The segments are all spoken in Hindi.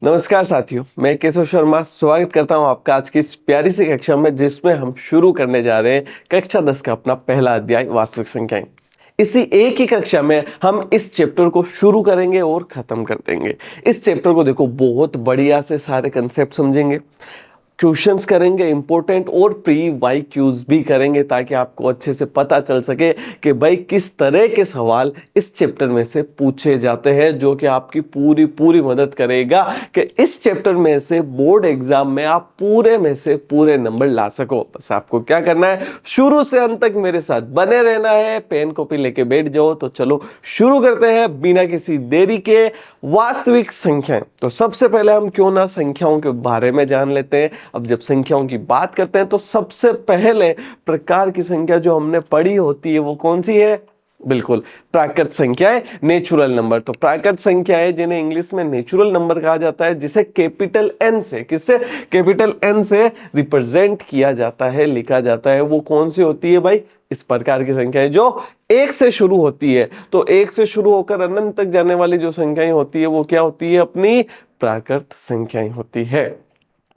नमस्कार साथियों, मैं केशव शर्मा स्वागत करता हूं आपका आज की इस प्यारी सी कक्षा में, जिसमें हम शुरू करने जा रहे हैं कक्षा 10 का अपना पहला अध्याय वास्तविक संख्याएं। इसी एक ही कक्षा में हम इस चैप्टर को शुरू करेंगे और खत्म कर देंगे। इस चैप्टर को देखो, बहुत बढ़िया से सारे कंसेप्ट समझेंगे, क्वेश्चंस करेंगे इंपॉर्टेंट, और प्री वाई क्यूज भी करेंगे, ताकि आपको अच्छे से पता चल सके कि भाई किस तरह के सवाल इस चैप्टर में से पूछे जाते हैं, जो कि आपकी पूरी पूरी मदद करेगा कि इस चैप्टर में से बोर्ड एग्जाम में आप पूरे में से पूरे नंबर ला सको। बस आपको क्या करना है, शुरू से अंत तक मेरे साथ बने रहना है। पेन कॉपी लेके बैठ जाओ। तो चलो शुरू करते हैं बिना किसी देरी के। वास्तविक संख्याएं, तो सबसे पहले हम क्यों ना संख्याओं के बारे में जान लेते हैं। अब जब संख्याओं की बात करते हैं तो सबसे पहले प्रकार की संख्या जो हमने पढ़ी होती है वो कौन सी है? बिल्कुल, प्राकृत संख्याएं, नेचुरल नंबर। तो प्राकृत संख्याएं जिन्हें इंग्लिश में नेचुरल नंबर कहा जाता है, जिसे कैपिटल एन से, किससे? कैपिटल एन से रिप्रेजेंट किया जाता है, लिखा जाता है, वो कौन सी होती है भाई? इस प्रकार की संख्याएं जो एक से शुरू होती है। तो एक से शुरू होकर अनंत तक जाने वाली जो संख्याएं होती है वो क्या होती है? अपनी प्राकृत संख्याएं होती है।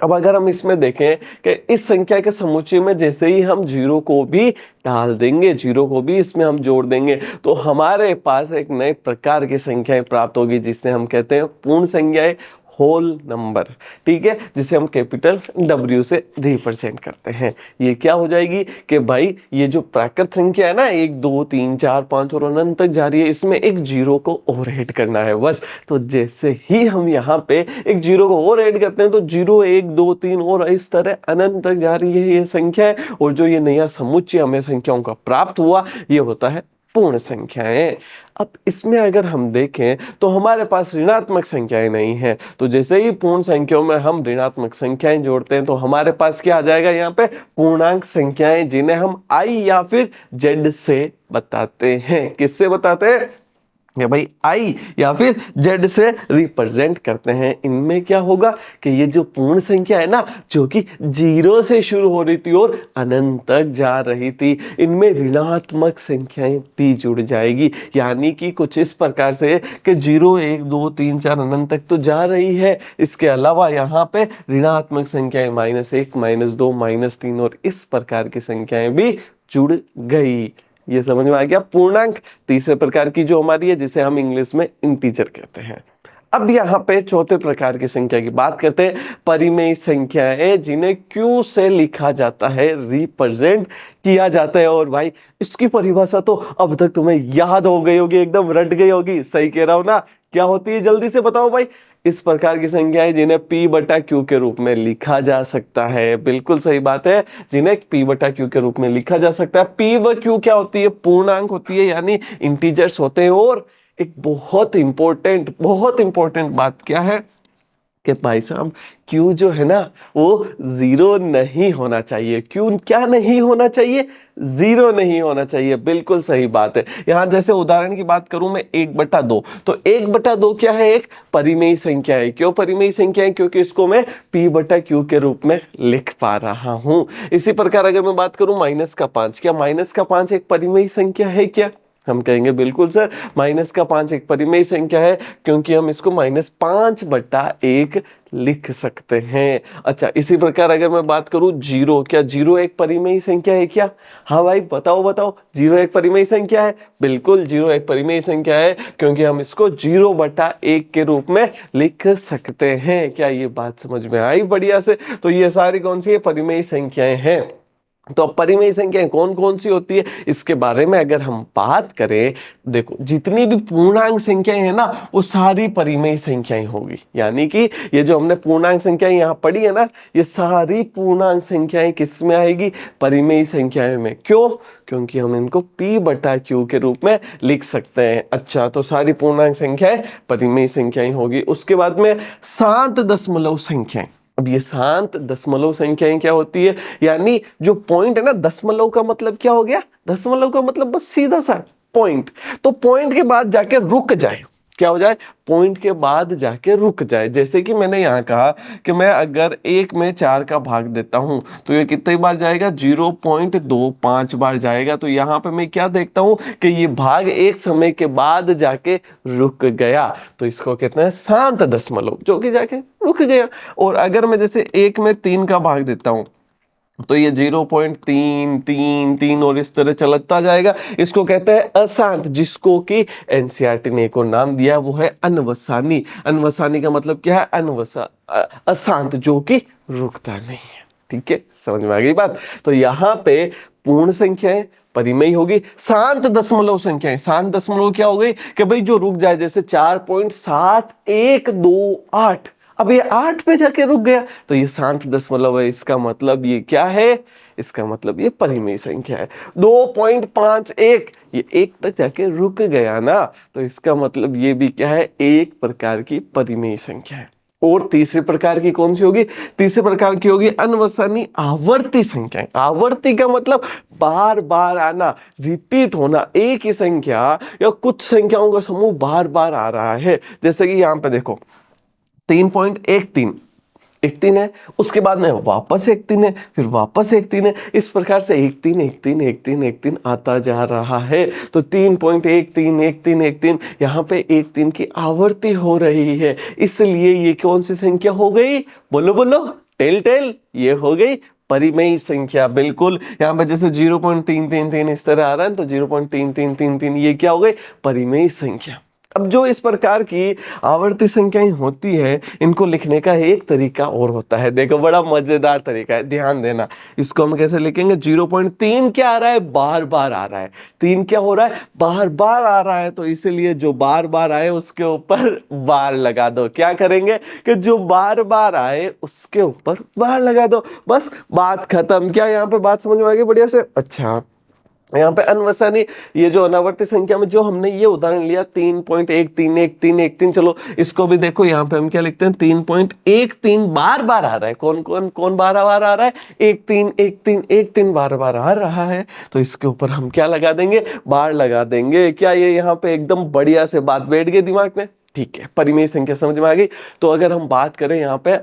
अब अगर हम इसमें देखें कि इस संख्या के समुच्चय में जैसे ही हम जीरो को भी डाल देंगे, जीरो को भी इसमें हम जोड़ देंगे, तो हमारे पास एक नए प्रकार की संख्याएं प्राप्त होगी, जिसे हम कहते हैं पूर्ण संख्याएं, होल नंबर। ठीक है, जिसे हम कैपिटल W से रिप्रेजेंट करते हैं। ये क्या हो जाएगी कि भाई ये जो प्राकृत संख्या है ना, 1 2 3 4 5 और अनंत तक जा रही है, इसमें एक जीरो को और ऐड करना है बस। तो जैसे ही हम यहाँ पे एक जीरो को और ऐड करते हैं तो 0 1 2 3 और इस तरह अनंत तक जा रही है ये संख्या है। और जो ये नया समुच्चय हमें संख्याओं का प्राप्त हुआ, ये होता है पूर्ण संख्याएं। अब इसमें अगर हम देखें तो हमारे पास ऋणात्मक संख्याएं नहीं है। तो जैसे ही पूर्ण संख्याओं में हम ऋणात्मक संख्याएं जोड़ते हैं तो हमारे पास क्या आ जाएगा? यहाँ पे पूर्णांक संख्याएं, जिन्हें हम आई या फिर जेड से बताते हैं। किससे बताते हैं? या भाई आई या फिर जेड से रिप्रेजेंट करते हैं। इनमें क्या होगा कि ये जो पूर्ण संख्या है ना, जो कि जीरो से शुरू हो रही थी और अनंत तक जा रही थी, इनमें ऋणात्मक संख्याएं भी जुड़ जाएगी। यानी कि कुछ इस प्रकार से कि 0 1 2 3 4 अनंत तक तो जा रही है, इसके अलावा यहाँ पे ऋणात्मक संख्याएं -1 -2 -3 और इस प्रकार की संख्याएं भी जुड़ गई। ये समझ में आ गया? पूर्णांक तीसरे प्रकार की जो हमारी है, जिसे हम इंग्लिश में इंटीजर कहते हैं। अब यहाँ पे चौथे प्रकार की संख्या की बात करते हैं, परिमेय संख्याएं, जिन्हें क्यू से लिखा जाता है, रिप्रेजेंट किया जाता है। और भाई इसकी परिभाषा तो अब तक तुम्हें याद हो गई होगी, एकदम रट गई होगी। सही कह रहा हूं ना? क्या होती है, जल्दी से बताओ भाई। इस प्रकार की संख्याएं जिन्हें P/Q के रूप में लिखा जा सकता है। बिल्कुल सही बात है, जिन्हें P/Q के रूप में लिखा जा सकता है। P व Q क्या होती है? पूर्णांक होती है, यानी इंटीजर्स होते हैं। और एक बहुत इंपॉर्टेंट बात क्या है कि भाई साहब, Q जो है ना वो जीरो नहीं होना चाहिए। Q क्या नहीं होना चाहिए? जीरो नहीं होना चाहिए। बिल्कुल सही बात है। यहां जैसे उदाहरण की बात करूं मैं, 1/2, तो 1/2 क्या है? एक परिमेय संख्या है। क्यों परिमेय संख्या है? क्योंकि इसको मैं P/Q के रूप में लिख पा रहा हूं। इसी प्रकार अगर मैं बात करूं -5, क्या -5 एक परिमेय संख्या है क्या? हम कहेंगे बिल्कुल सर, -5 एक परिमेय संख्या है, क्योंकि हम इसको -5/1 लिख सकते हैं। अच्छा, इसी प्रकार अगर मैं बात करूं 0, क्या 0 एक परिमेय संख्या है क्या? हाँ भाई, बताओ 0 एक परिमेय संख्या है? बिल्कुल 0 एक परिमेय संख्या है, क्योंकि हम इसको 0/1 के रूप में लिख सकते हैं। क्या ये बात समझ में आई बढ़िया से? तो ये सारी कौन सी है? परिमेय संख्याएं हैं। तो परिमेय संख्याएं कौन कौन सी होती है, इसके बारे में अगर हम बात करें, देखो जितनी भी पूर्णांक संख्याएं हैं ना, वो सारी परिमेय संख्याएं होगी। यानी कि ये जो हमने पूर्णांक संख्याएं यहाँ पढ़ी है ना, ये सारी पूर्णांक संख्याएं किस में आएगी? परिमेय संख्याएं में। क्यों? क्योंकि हम इनको P/Q के रूप में लिख सकते हैं। अच्छा, तो सारी पूर्णांक संख्याएं परिमेय संख्याएं होगी। उसके बाद में शांत दशमलव संख्याएं। अब ये शांत दशमलव संख्याएं क्या होती है? यानी जो पॉइंट है ना, दशमलव का मतलब क्या हो गया? दशमलव का मतलब बस सीधा सा पॉइंट। तो पॉइंट के बाद जाके रुक जाए। क्या हो जाए? पॉइंट के बाद जाके रुक जाए। जैसे कि मैंने यहाँ कहा कि मैं अगर 1 में 4 का भाग देता हूँ तो ये कितनी बार जाएगा? 0.25 बार जाएगा। तो यहाँ पे मैं क्या देखता हूँ कि ये भाग एक समय के बाद जाके रुक गया। तो इसको कहते हैं शांत दशमलव, जो कि जाके रुक गया। और अगर मैं जैसे 1 में 3 का भाग देता हूँ तो ये 0.3 और इस तरह चलता जाएगा। इसको कहते हैं अशांत, जिसको कि एनसीईआरटी ने एक और नाम दिया, वो है अनवसानी। अनवसानी का मतलब क्या है? अशांत, जो कि रुकता नहीं है। ठीक है, समझ में आ गई बात। तो यहाँ पे पूर्ण संख्याएं परिमेय होगी, शांत दशमलव संख्याएं। शांत दशमलव क्या हो गई कि भाई जो रुक जाए, जैसे 4.7128, अब ये 8 पे जाके रुक गया तो ये शांत दशमलव है। इसका मतलब ये क्या है? इसका मतलब ये परिमेय संख्या है। 2.51, ये 1 तक जाके रुक गया ना, तो इसका मतलब ये भी क्या है? एक प्रकार की परिमेय संख्या है। और तीसरे प्रकार की कौन सी होगी? तीसरे प्रकार की होगी अनवसानी आवर्ती संख्याएं। आवर्ती का मतलब बार बार आना, रिपीट होना, एक ही संख्या या कुछ संख्याओं का समूह बार बार आ रहा है। जैसे कि यहां पे देखो 3.13 एक 3 है, उसके बाद में वापस एक 3 है, फिर वापस एक 3 है। इस प्रकार से 1 3 आता जा रहा है। तो 3.13 यहाँ पे 1 3 की आवर्ती हो रही है, इसलिए ये कौन सी संख्या हो गई? बोलो बोलो, टेल, ये हो गई परिमेय संख्या। बिल्कुल, यहाँ पे जैसे 0.333 इस तरह आ रहा है, तो 0.3333 ये क्या हो गई? परिमेय संख्या। अब जो इस प्रकार की आवर्ती संख्याएं होती है, इनको लिखने का एक तरीका और होता है। देखो, बड़ा मजेदार तरीका है, ध्यान देना। इसको हम कैसे लिखेंगे? 0.3 क्या आ रहा है? बार बार आ रहा है। 3 क्या हो रहा है? बार बार आ रहा है। तो इसीलिए जो बार बार आए उसके ऊपर बार लगा दो। क्या करेंगे कि जो बार बार आए उसके ऊपर बार लगा दो, बस बात खत्म। क्या यहाँ पे बात समझ में आ गई बढ़िया से? अच्छा, यहाँ पे अनवसानी, ये जो अनावर्ती संख्या में जो हमने ये उदाहरण लिया 3.13 चलो इसको भी देखो। यहाँ पे हम क्या लिखते हैं? 3.13 बार बार आ रहा है। कौन बार आ रहा है? 1 3 बार बार आ रहा है। तो इसके ऊपर हम क्या लगा देंगे? बार लगा देंगे। क्या ये यहाँ पे एकदम बढ़िया से बात बैठ गई दिमाग में? ठीक है, परिमेय संख्या समझ में आ गई। तो अगर हम बात करें यहाँ पे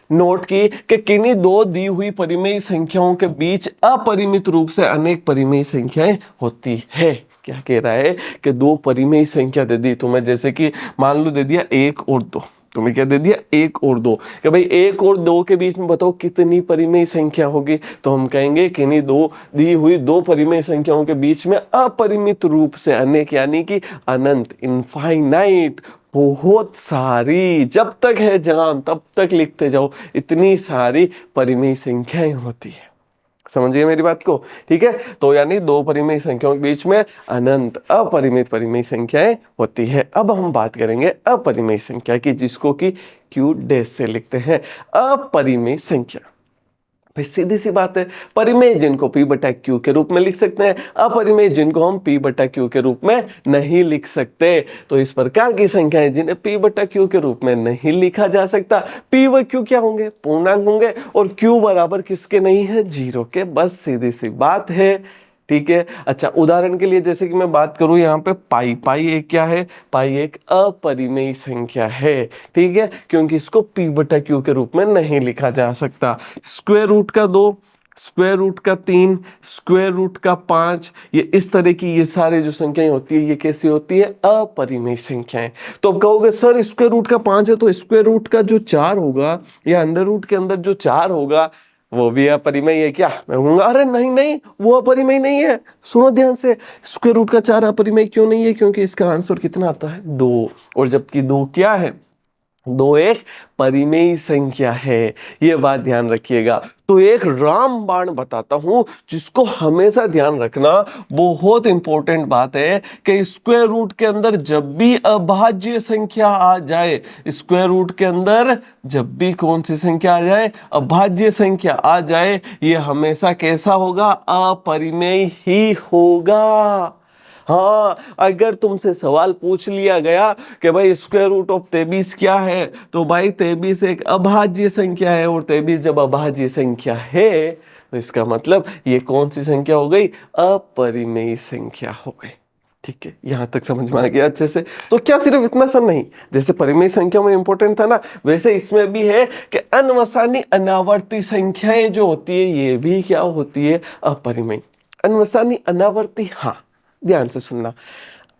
नोट की कि किन्हीं दो दी हुई परिमेय संख्याओं के बीच अपरिमित रूप से अनेक परिमेय संख्याएं होती है। क्या कह रहा है कि दो परिमेय संख्या दे दी तुम्हें, जैसे कि मान लो दे दिया 1 और 2, तुम्हें क्या दे दिया? 1 और 2, कि भाई 1 और 2 के बीच में बताओ कितनी परिमेय संख्या होगी? तो हम कहेंगे किन्हीं दो दी हुई दो परिमेय संख्याओं के बीच में अपरिमित रूप से अनेक, यानी कि अनंत, इनफाइनाइट, बहुत सारी, जब तक है जान तब तक लिखते जाओ, इतनी सारी परिमेय संख्याएं होती है। समझिए मेरी बात को? ठीक है, तो यानी दो परिमेय संख्याओं के बीच में अनंत अपरिमित परिमेय संख्याएं होती है। अब हम बात करेंगे अपरिमेय संख्या की, जिसको कि क्यू डैश से लिखते हैं। अपरिमेय संख्या, भाई सीधी सी बात है, परिमेय जिनको p बटा क्यू के रूप में लिख सकते हैं, अपरिमेय जिनको हम p बटा क्यू के रूप में नहीं लिख सकते। तो इस प्रकार की संख्याएं जिन्हें p बटा क्यू के रूप में नहीं लिखा जा सकता, p व q क्या होंगे? पूर्णांक होंगे। और q बराबर किसके नहीं है? 0 के। बस सीधी सी बात है। ठीक है, अच्छा उदाहरण के लिए जैसे कि मैं बात करूं यहाँ पे पाई एक क्या है? पाई एक अपरिमेय संख्या है। ठीक है, क्योंकि इसको p बटा क्यू के रूप में नहीं लिखा जा सकता। स्क्वायर रूट का 2, स्क्वायर रूट का 3, स्क्वायर रूट का 5, ये इस तरह की ये सारे जो संख्याएं होती है, ये कैसी होती है? अपरिमेय संख्याएं। तो अब कहोगे सर स्क्वायर रूट का 5 है तो स्क्वायर रूट का जो 4 होगा या अंडर रूट के अंदर जो 4 होगा वो भी अपरिमेय है क्या? मैं कहूंगा अरे नहीं, वो अपरिमेय नहीं है। सुनो ध्यान से, स्क्वायर रूट का 4 अपरिमेय क्यों नहीं है? क्योंकि इसका आंसर कितना आता है? 2। और जबकि 2 क्या है? 2 एक परिमेय संख्या है, ये बात ध्यान रखिएगा। तो एक रामबाण बताता हूं जिसको हमेशा ध्यान रखना, बहुत इंपॉर्टेंट बात है कि स्क्वायर रूट के अंदर जब भी अभाज्य संख्या आ जाए, स्क्वायर रूट के अंदर जब भी कौन सी संख्या आ जाए? अभाज्य संख्या आ जाए, ये हमेशा कैसा होगा? अपरिमेय ही होगा। हाँ, अगर तुमसे सवाल पूछ लिया गया कि भाई स्क्वायर रूट ऑफ 23 क्या है, तो भाई 23 एक अभाज्य संख्या है, और 23 जब अभाज्य संख्या है तो इसका मतलब ये कौन सी संख्या हो गई? अपरिमेय संख्या हो गई। ठीक है, यहां तक समझ में आ गया अच्छे से? तो क्या सिर्फ इतना सा नहीं, जैसे परिमेय संख्या में इंपॉर्टेंट था ना, वैसे इसमें भी है कि अनवसानी अनावर्ती संख्याएं जो होती है, ये भी क्या होती है? अपरिमेय। अनवसानी अनावर्ती, हाँ ध्यान से सुनना,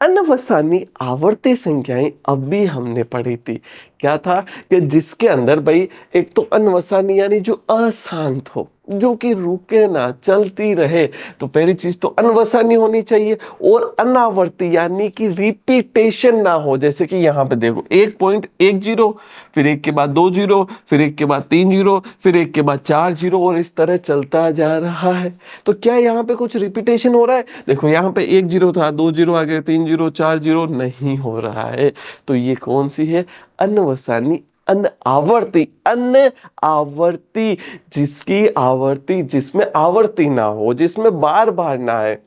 अनवसानी आवर्ती संख्याएं अभी हमने पढ़ी थी। क्या था कि जिसके अंदर भाई एक तो अनवसानी यानी जो अशांत हो, जो कि रुके ना, चलती रहे, तो पहली चीज तो अनवसानी होनी चाहिए। और अनावर्ती यानी कि रिपीटेशन ना हो, जैसे कि यहाँ पे देखो 1.10, फिर एक के बाद 2 जीरो, फिर एक के बाद 3 जीरो, फिर एक के बाद 4 जीरो, और इस तरह चलता जा रहा है। तो क्या यहाँ पे कुछ रिपीटेशन हो रहा है? देखो यहाँ पे 1 जीरो था, 2 जीरो आ गए, 3 जीरो, 4 जीरो, नहीं हो रहा है। तो ये कौन सी है? अनवसानी अनआवर्ती। अनआवर्ती जिसकी आवर्ती, जिसमें आवर्ती ना हो, जिसमें बार बार ना आए।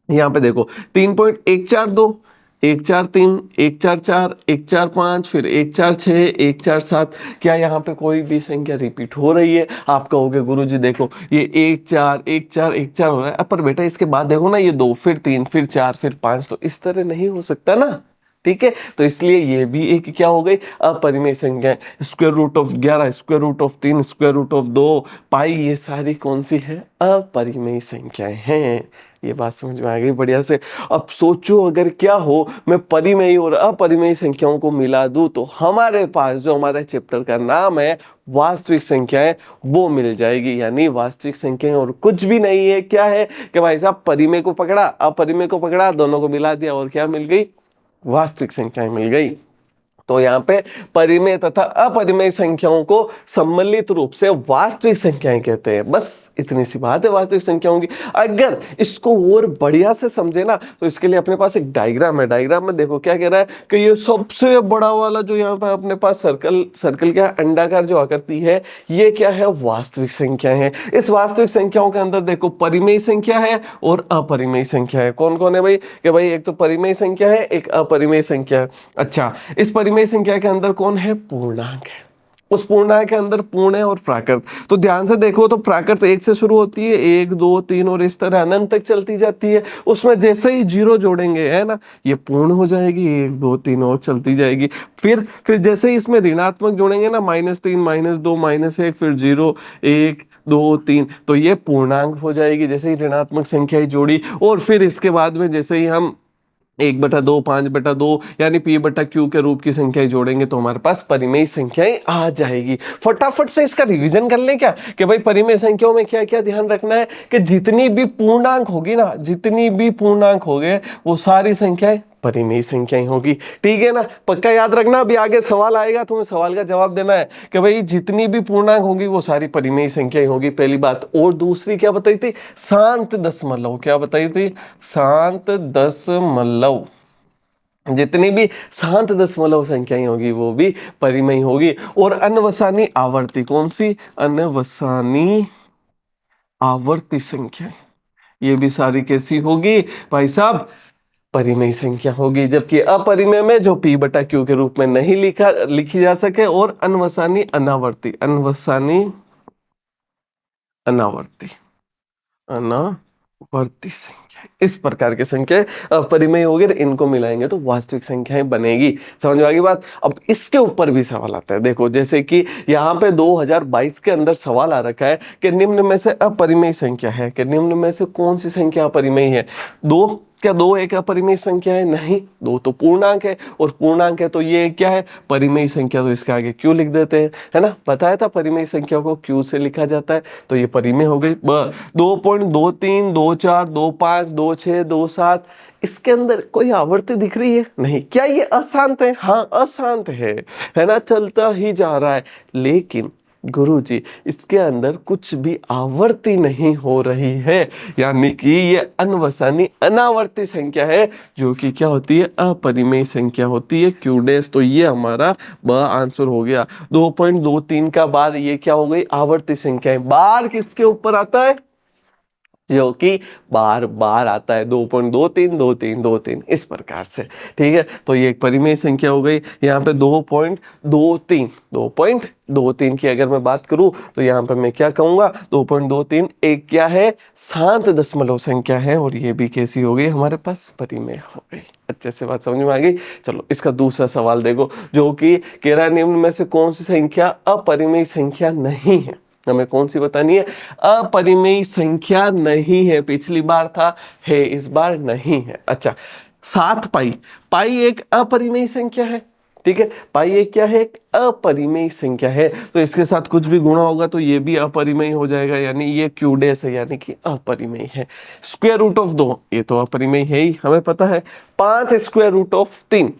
यहाँ पे देखो 3.142, 143, 144, 145, फिर 146, 147। क्या यहाँ पे कोई भी संख्या रिपीट हो रही है? आप कहोगे गुरुजी देखो ये 1 4 1 4 1 4 हो रहा है, पर बेटा इसके बाद देखो ना, ये 2, फिर 3, फिर 4, फिर 5, तो इस तरह नहीं हो सकता ना। ठीक है, तो इसलिए ये भी एक क्या हो गई? अपरिमेय संख्या। Square root of 11, square root of 3, square root of 2, pi, ये सारी कौन सी है? अपरिमेय संख्याएं हैं। ये बात समझ में आ गई बढ़िया से। अब सोचो अगर क्या हो, मैं परिमेय और अपरिमेय संख्याओं को मिला दूं, तो हमारे पास जो हमारे चैप्टर का नाम है वास्तविक संख्याएं, वो मिल जाएगी। यानी वास्तविक संख्याएं और कुछ भी नहीं है। क्या है कि भाई साहब परिमेय को पकड़ा, अपरिमेय को पकड़ा, दोनों को मिला दिया, और क्या मिल गई? वास्तविक संख्याएं मिल गई। तो यहाँ पे परिमेय तथा अपरिमेय संख्याओं को सम्मिलित रूप से वास्तविक संख्याएं कहते हैं। बस इतनी सी बात है वास्तविक संख्याओं की। अगर इसको और बढ़िया से समझे ना, तो इसके लिए अपने पास एक डायग्राम है। डायग्राम में देखो क्या कह रहा है कि ये सबसे बड़ा वाला जो यहाँ पे अपने पास सर्कल क्या अंडाकार जो आकृति है, ये क्या है? वास्तविक संख्या है। इस वास्तविक संख्याओं के अंदर देखो परिमेय संख्या है और अपरिमेय संख्या है। कौन कौन है भाई? कि भाई एक तो परिमेय संख्या है, एक अपरिमेय संख्या है। अच्छा, इस परिमेय संख्या के अंदर कौन है? पूर्णांक है। उस पूर्णांक के अंदर पूर्ण है और प्राकृत। तो ध्यान से देखो तो प्राकृत 1 से शुरू होती है, 1 2 3 और इस तरह अनंत तक चलती जाती है। उसमें जैसे ही जीरो जोड़ेंगे, है ना, ये पूर्ण हो जाएगी, 1 2 3 और चलती जाएगी। फिर जैसे ही इसमें ऋणात्मक जोड़ेंगे ना, -3 -2 -1, फिर 0 1 2 3, तो ये पूर्णांक हो जाएगी जैसे ही ऋणात्मक संख्या जोड़ी। और फिर इसके बाद में जैसे ही हम 1/2 5/2 यानी p/q के रूप की संख्याएं जोड़ेंगे, तो हमारे पास परिमेय संख्याएं आ जाएगी। फटाफट से इसका रिवीजन कर लें क्या, कि भाई परिमेय संख्याओं में क्या क्या ध्यान रखना है, कि जितनी भी पूर्णांक होगी ना, जितनी भी पूर्णांक होंगे, वो सारी संख्याएं परिमेय संख्याएं होगी। ठीक है ना, पक्का याद रखना। अभी आगे सवाल आएगा, तुम्हें सवाल का जवाब देना है कि भाई जितनी भी पूर्णांक होगी वो सारी परिमेय संख्याएं होगी, पहली बात। और दूसरी क्या बताई थी? शांत दशमलव। क्या बताई थी? शांत दशमलव। जितनी भी शांत दशमलव संख्याएं होगी वो भी परिमेय होगी। और अनवसानी आवर्ती, कौन सी? अनवसानी आवर्ती संख्या, ये भी सारी कैसी होगी भाई साहब? परिमेय संख्या होगी। जबकि अपरिमेय में जो p/q के रूप में नहीं लिखी जा सके, और अनवसानी अनावर्ती, अनवसानी अनावर्ती, अनावर्ती संख्या, इस प्रकार की संख्या अपरिमेय होगी। इनको मिलाएंगे तो वास्तविक संख्याएं बनेगी। समझ में आ गई बात? अब इसके ऊपर भी सवाल आता है। देखो जैसे कि यहाँ पे 2022 के अंदर सवाल आ रखा है कि निम्न में से अपरिमेय संख्या है, कि निम्न में से कौन सी संख्या अपरिमेय है? दो। क्या 2 एक अपरिमेय संख्या है? नहीं, 2 तो पूर्णांक है, और पूर्णांक है तो ये क्या है? परिमेय संख्या। तो इसके आगे क्यों लिख देते हैं, है ना, बताया था परिमेय संख्या को क्यों से लिखा जाता है। तो ये परिमेय हो गई। 2.23 24 25 26 27, इसके अंदर कोई आवर्ती दिख रही है? नहीं। क्या ये अशांत है? हाँ अशांत है ना, चलता ही जा रहा है। लेकिन गुरुजी इसके अंदर कुछ भी आवर्ती नहीं हो रही है, यानी कि ये अनवसानी अनावर्ती संख्या है, जो कि क्या होती है? अपरिमेय संख्या होती है। Q dash. तो ये हमारा ब आंसर हो गया। 2.23 का बार, ये क्या हो गई? आवर्ती संख्या है। बार किसके ऊपर आता है? जो कि बार बार आता है। 2.23 23 23 इस प्रकार से। ठीक है, तो ये एक परिमेय संख्या हो गई। यहाँ पे 2.23 की अगर मैं बात करूं, तो यहाँ पे मैं क्या कहूंगा? 2.23 एक क्या है? शांत दशमलव संख्या है, और ये भी कैसी हो गई? हमारे पास परिमेय हो गई। अच्छे से बात समझ में आ गई। चलो इसका दूसरा सवाल देखो, जो कि कह रहा है निम्न में से कौन सी संख्या अपरिमेय संख्या नहीं है? हमें कौन सी बतानी है? अपरिमेय संख्या नहीं है। पिछली बार था है, इस बार नहीं है। अच्छा, 7 पाई। पाई एक अपरिमेय संख्या है, ठीक है, पाई एक क्या है, एक अपरिमेय संख्या है, तो इसके साथ कुछ भी गुणा होगा तो ये भी अपरिमेय हो जाएगा, यानी ये क्यू डैश है, यानी कि अपरिमेय है। स्क्वायर रूट ऑफ 2 ये तो अपरिमेय है ही, हमें पता है। 5 square root of 3,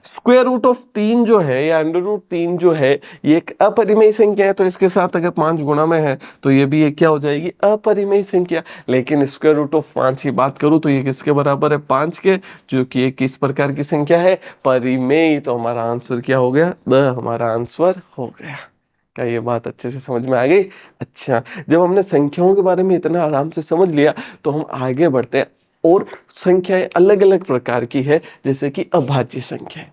square root of 3 जो है या अंडर रूट 3 जो है ये एक अपरिमेय संख्या है, तो इसके साथ अगर 5 गुणा में है तो ये भी एक क्या हो जाएगी, अपरिमेय संख्या। लेकिन स्क्वायर रूट ऑफ 5 की बात करूं तो ये किसके बराबर है, 5 के, जो कि एक किस प्रकार की संख्या है, परिमेय। तो हमारा आंसर क्या हो गया, द हमारा आंसर हो गया। क्या ये बात अच्छे से समझ में आ गई? अच्छा, जब हमने संख्याओं के बारे में इतना आराम से समझ लिया तो हम आगे बढ़ते हैं। और संख्याएं अलग अलग प्रकार की है, जैसे कि अभाज्य संख्या।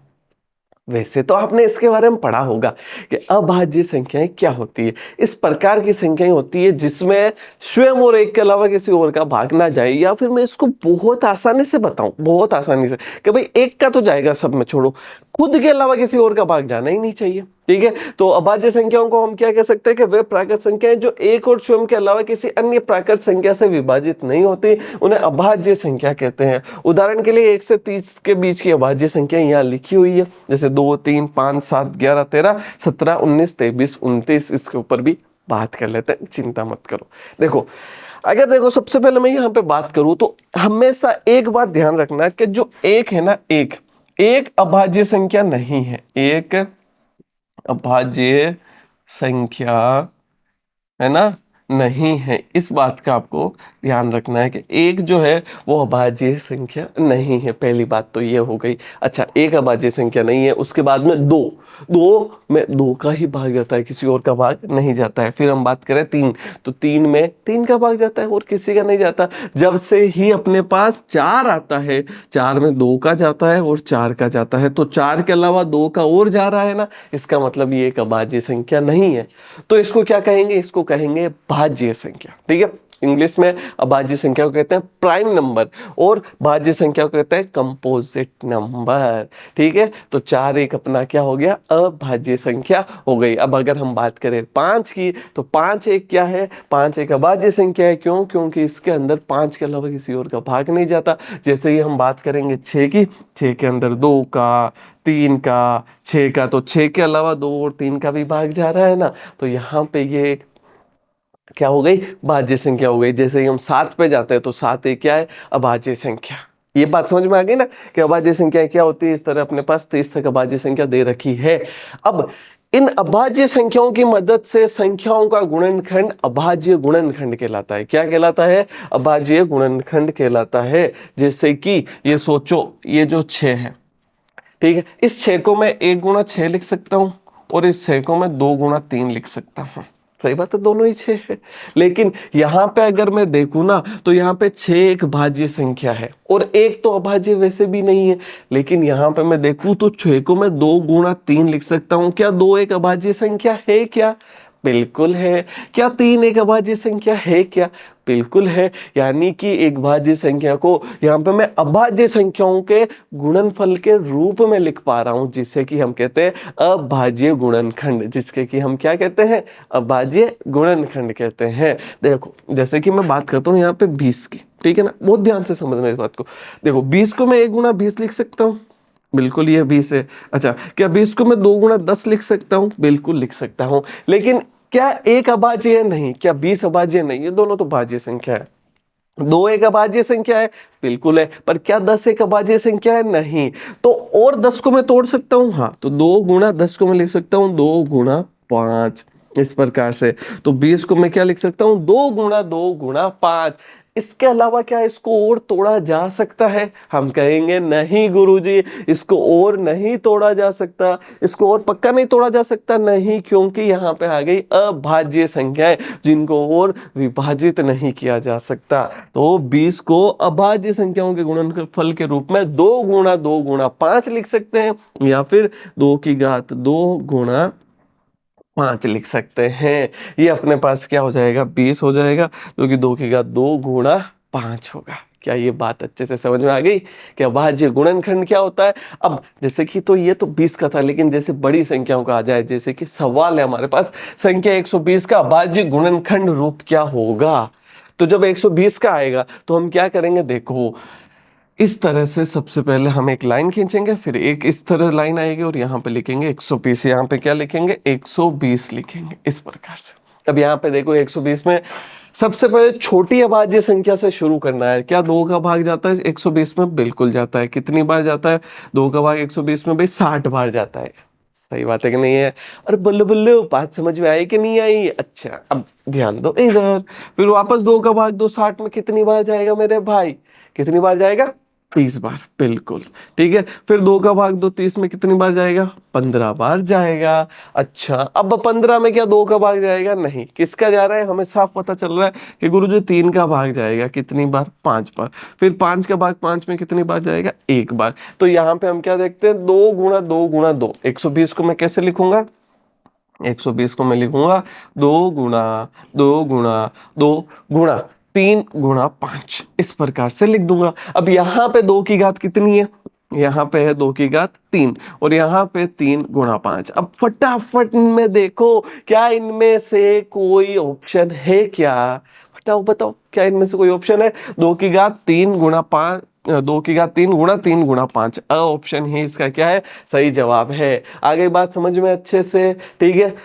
वैसे तो आपने इसके बारे में पढ़ा होगा कि अभाज्य संख्याएं क्या होती है। इस प्रकार की संख्याएं होती है जिसमें स्वयं और एक के अलावा किसी और का भाग ना जाए, या फिर मैं इसको बहुत आसानी से बताऊं, बहुत आसानी से, कि भाई एक का तो जाएगा सब में, छोड़ो, खुद के अलावा किसी और का भाग जाना ही नहीं चाहिए, ठीक है। तो अभाज्य संख्याओं को हम क्या कह सकते हैं कि वे प्राकृत संख्याएं जो एक और स्वयं के अलावा किसी अन्य प्राकृत संख्या से विभाजित नहीं होती, उन्हें अभाज्य संख्या कहते हैं। उदाहरण के लिए 1 से 30 के बीच की अभाज्य संख्या यहाँ लिखी हुई है, जैसे 2, 3, 5, 7, 11, 13, 17, 19, 23, 29। इसके ऊपर भी बात कर लेते हैं, चिंता मत करो। देखो सबसे पहले मैं यहाँ पे बात करूं तो हमेशा एक बात ध्यान रखना कि जो एक है ना, एक अभाज्य संख्या नहीं है, एक अभाज्य संख्या है ना, नहीं है। इस बात का आपको ध्यान रखना है कि एक जो है वो अभाज्य संख्या नहीं है, पहली बात तो ये हो गई। अच्छा, एक अभाज्य संख्या नहीं है, उसके बाद में दो में 2 का ही भाग जाता है, किसी और का भाग नहीं जाता है। फिर हम बात करें 3, तो 3 में 3 का भाग जाता है और किसी का नहीं जाता। जब से ही अपने पास 4 आता है, 4 में 2 का जाता है और 4 का जाता है, तो 4 के अलावा 2 का और जा रहा है ना, इसका मतलब ये एक अभाज्य संख्या नहीं है। तो इसको क्या कहेंगे, इसको कहेंगे भाज्य संख्या, ठीक है। इंग्लिश में अभाज्य संख्या को कहते हैं प्राइम नंबर और भाज्य संख्या को कहते हैं कंपोजिट नंबर, ठीक है। तो 4 एक अपना क्या हो गया, अभाज्य संख्या हो गई। अब अगर हम बात करें 5 की, तो 5 एक क्या है, 5 एक अभाज्य संख्या है। क्यों? क्योंकि इसके अंदर 5 के अलावा किसी और का भाग नहीं जाता। जैसे ही हम बात करेंगे 6 की, 6 के अंदर 2 का, 3 का, 6 का, तो 6 के अलावा 2 और 3 का भी भाग जा रहा है ना, तो यहाँ पे ये क्या हो गई, भाज्य संख्या हो गई। जैसे ही हम 7 पे जाते हैं तो 7 एक क्या है, अभाज्य संख्या। ये बात समझ में आ गई ना कि अभाज्य संख्या क्या होती है। इस तरह अपने पास 30 तक अभाज्य संख्या दे रखी है। अब इन अभाज्य संख्याओं की मदद से संख्याओं का गुणनखंड अभाज्य गुणनखंड कहलाता है। क्या कहलाता है, अभाज्य गुणनखंड कहलाता है। जैसे कि ये सोचो, ये जो 6 है, ठीक है, इस 6 को मैं 1 गुणा 6 लिख सकता हूं और इस 6 को मैं 2 गुणा 3 लिख सकता हूं। सही बात है, दोनों ही 6 है। लेकिन यहां पे अगर मैं देखूं ना, तो यहां पे 6 एक भाज्य संख्या है और 1 तो अभाज्य वैसे भी नहीं है। लेकिन यहां पे मैं देखूं तो 6 को मैं 2 गुणा 3 लिख सकता हूं। क्या 2 एक अभाज्य संख्या है क्या? बिल्कुल है। क्या 3 एक अभाज्य संख्या है क्या? बिल्कुल है। यानी कि एक भाज्य संख्या को यहाँ पे मैं अभाज्य संख्याओं के गुणनफल के रूप में लिख पा रहा हूं, जिससे कि हम कहते हैं अभाज्य गुणनखंड, जिसके कि हम क्या कहते हैं, अभाज्य गुणनखंड कहते हैं। देखो, जैसे कि मैं बात करता हूँ यहाँ पे 20 की, ठीक है ना, बहुत ध्यान से समझना इस बात को। देखो, 20 को मैं 1 गुणा 20 लिख सकता हूँ, बिल्कुल ये 20 है। अच्छा, क्या 20 को मैं 2 गुणा 10 लिख सकता हूँ? बिल्कुल लिख सकता हूँ। लेकिन क्या एक अभाज्य है? नहीं। क्या 20 अभाज्य नहीं है? दोनों तो भाज्य संख्या है। 2 एक अभाज्य संख्या है? बिल्कुल है। पर क्या 10 एक अभाज्य संख्या है? नहीं। तो और 10 को मैं तोड़ सकता हूं, हाँ, तो 2 गुणा 10 को मैं लिख सकता हूं 2 गुणा 5, इस प्रकार से। तो 20 को मैं क्या लिख सकता हूं, 2 गुणा 5। इसके अलावा क्या इसको और तोड़ा जा सकता है? हम कहेंगे नहीं गुरुजी, इसको और नहीं तोड़ा जा सकता। इसको और पक्का नहीं तोड़ा जा सकता, नहीं, क्योंकि यहाँ पे आ गई अभाज्य संख्याएं जिनको और विभाजित नहीं किया जा सकता। तो 20 को अभाज्य संख्याओं के गुणनफल के रूप में 2 गुणा 5 लिख सकते हैं, या फिर 2 की घात 2 गुणा 5 लिख सकते हैं। ये अपने पास क्या हो जाएगा, 20 हो जाएगा, जो कि 2 की घात 2 गुणा 5 होगा। क्या ये बात अच्छे से समझ में आ गई कि अभाज्य गुणनखंड क्या होता है? अब जैसे कि तो ये तो 20 का था, लेकिन जैसे बड़ी संख्याओं का आ जाए, जैसे कि सवाल है हमारे पास, संख्या 120 का अभाज्य गुणनखंड रूप क्या होगा? तो जब 120 का आएगा तो हम क्या करेंगे, देखो, इस तरह से सबसे पहले हम एक लाइन खींचेंगे, फिर एक इस तरह लाइन आएगी और यहाँ पे लिखेंगे 120। यहाँ पे क्या लिखेंगे? 120 लिखेंगे इस प्रकार से। अब यहाँ पे देखो 120 में सबसे पहले छोटी अभाज्य संख्या से शुरू करना है। क्या 2 का भाग जाता है 120 में? बिल्कुल जाता है। कितनी बार जाता है 2 का भाग 120 में? भाई 60 बार जाता है। सही बात है कि नहीं है? अरे बल्ले बल्ले, बात समझ में आई कि नहीं आई? अच्छा, अब ध्यान दो इधर। फिर वापस 2 का भाग 2 60 में कितनी बार जाएगा मेरे भाई? कितनी बार जाएगा? 30 बार। बिल्कुल ठीक है। फिर 2 का भाग 2 30 में कितनी बार जाएगा? 15 बार जाएगा। अच्छा, अब 15 में क्या 2 का भाग जाएगा? नहीं। किसका जा रहा है? हमें साफ पता चल रहा है कि गुरुजी 3 का भाग जाएगा। कितनी बार? 5 बार। फिर 5 का भाग 5 में कितनी बार जाएगा? 1 बार। तो यहाँ पे हम क्या देखते हैं? 2 गुणा 2 गुणा 2। 120 को मैं कैसे लिखूंगा? 120 को मैं लिखूंगा 2 गुणा 2 गुणा 2 गुणा 3 गुणा 5, इस प्रकार से लिख दूंगा। अब यहाँ पे 2 की घात कितनी है? यहाँ पे है 2 की घात 3 और यहाँ पे 3 गुणा 5। अब फटाफट में देखो, क्या इनमें से कोई ऑप्शन है क्या? बताओ बताओ, क्या इनमें से कोई ऑप्शन है? 2 की घात 3 गुणा 5, 2 की घात 3 गुणा 3 गुणा 5 ऑप्शन ही इसका क्या है? सही जवाब है। आगे बात समझ में अच्छे से? ठीक है।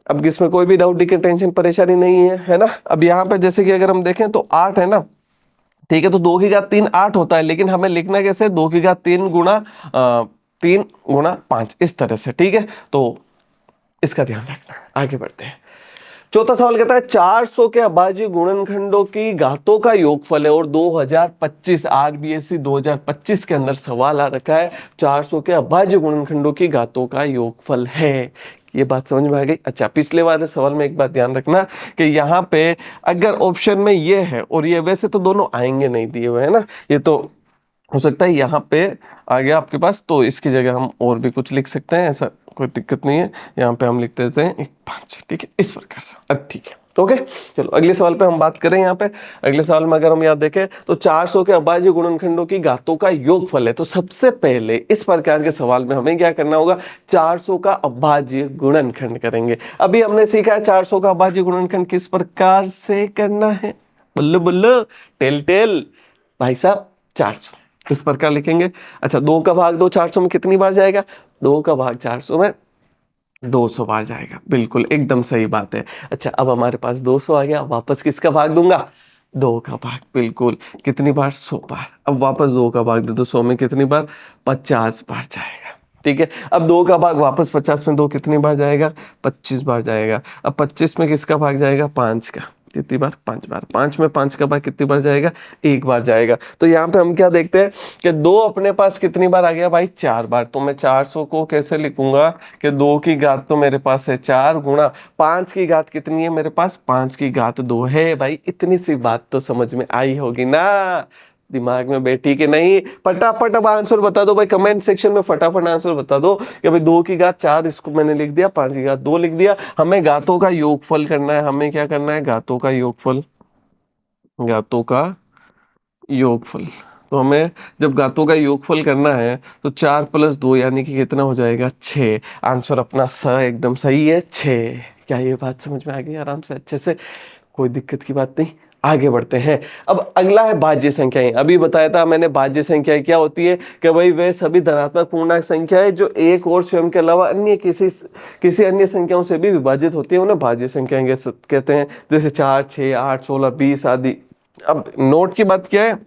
अब इसमें कोई भी डाउट की टेंशन परेशानी नहीं है ना? अब यहाँ पे जैसे कि अगर हम देखें तो 8 है ना, ठीक है। तो 2 की घात 3 8 होता है, लेकिन हमें लिखना कैसे? 2 की घात 3 गुणा 3 गुणा 5, इस तरह से। ठीक है, तो इसका ध्यान रखना। आगे बढ़ते हैं। चौथा सवाल कहता है 400 के अभाज्य गुणनखंडों की घातों का योगफल है। और 2025 आरबीएससी 2025 के अंदर सवाल आ रखा है 400 के अभाज्य गुणनखंडों की घातों का योगफल है। ये बात समझ में आ गई? अच्छा, पिछले वाले सवाल में एक बात ध्यान रखना कि यहाँ पे अगर ऑप्शन में ये है और ये, वैसे तो दोनों आएंगे नहीं दिए हुए है ना, ये तो हो सकता है यहाँ पे आ गया आपके पास, तो इसकी जगह हम और भी कुछ लिख सकते हैं, ऐसा कोई दिक्कत नहीं है। यहाँ पे हम लिख देते हैं 1 5, ठीक है, इस प्रकार से। अब ठीक है, ओके। चलो अगले सवाल पे हम बात करें। यहाँ पे अगले सवाल में अगर हम याद देखें तो 400 के अभाज्य गुणनखंडों की घातों का योगफल है। तो सबसे पहले इस प्रकार के सवाल में हमें क्या करना होगा? 400 का अभाज्य गुणनखंड करेंगे। अभी हमने सीखा है 400 का अभाज्य गुणनखंड किस प्रकार से करना है। बल्लो बल्लो, टेल टेल भाई साहब, 400 इस प्रकार लिखेंगे। अच्छा, 2 का भाग 2 400 में कितनी बार जाएगा? 2 का भाग 400 में 200 बार जाएगा। बिल्कुल एकदम सही बात है। अच्छा, अब हमारे पास 200 आ गया, वापस किसका भाग दूंगा? 2 का भाग। बिल्कुल, कितनी बार? 100 बार। अब वापस 2 का भाग दे दो, 100 में कितनी बार? 50 बार जाएगा। ठीक है, अब 2 का भाग वापस 50 में 2 कितनी बार जाएगा? 25 बार जाएगा। अब 25 में किसका भाग जाएगा? 5 का। कितनी बार? 5 बार। 5 में 5 का भाग कितनी बार जाएगा? 1 बार जाएगा। तो यहाँ पे हम क्या देखते हैं कि 2 अपने पास कितनी बार आ गया भाई? 4 बार। तो मैं 400 को कैसे लिखूंगा कि 2 की घात तो मेरे पास है 4 गुणा 5 की घात कितनी है मेरे पास? 5 की घात 2 है। भाई इतनी सी बात तो समझ में आई होगी ना? दिमाग में बैठी कि नहीं? फटाफट अब आंसर बता दो भाई, कमेंट सेक्शन में फटाफट आंसर बता दो कि भाई 2 की घात 4 इसको मैंने लिख दिया, 5 की घात 2 लिख दिया। हमें घातों का योगफल करना है। हमें क्या करना है? घातों का योगफल। घातों का योगफल। तो हमें जब घातों का योगफल करना है तो 4 + 2 यानी कि कितना हो जाएगा? 6। आंसर अपना एकदम सही है, 6। क्या ये बात समझ में आ गई आराम से अच्छे से? कोई दिक्कत की बात नहीं। आगे बढ़ते हैं। अब अगला है भाज्य संख्याएं। अभी बताया था मैंने भाज्य संख्याएं क्या होती है कि भाई वे सभी धनात्मक पूर्णांक संख्याएं जो एक और स्वयं के अलावा अन्य किसी अन्य संख्याओं से भी विभाजित होती है, उन्हें भाज्य संख्याएं कहते हैं। जैसे 4 6 8 16 20 आदि। अब नोट की बात क्या है?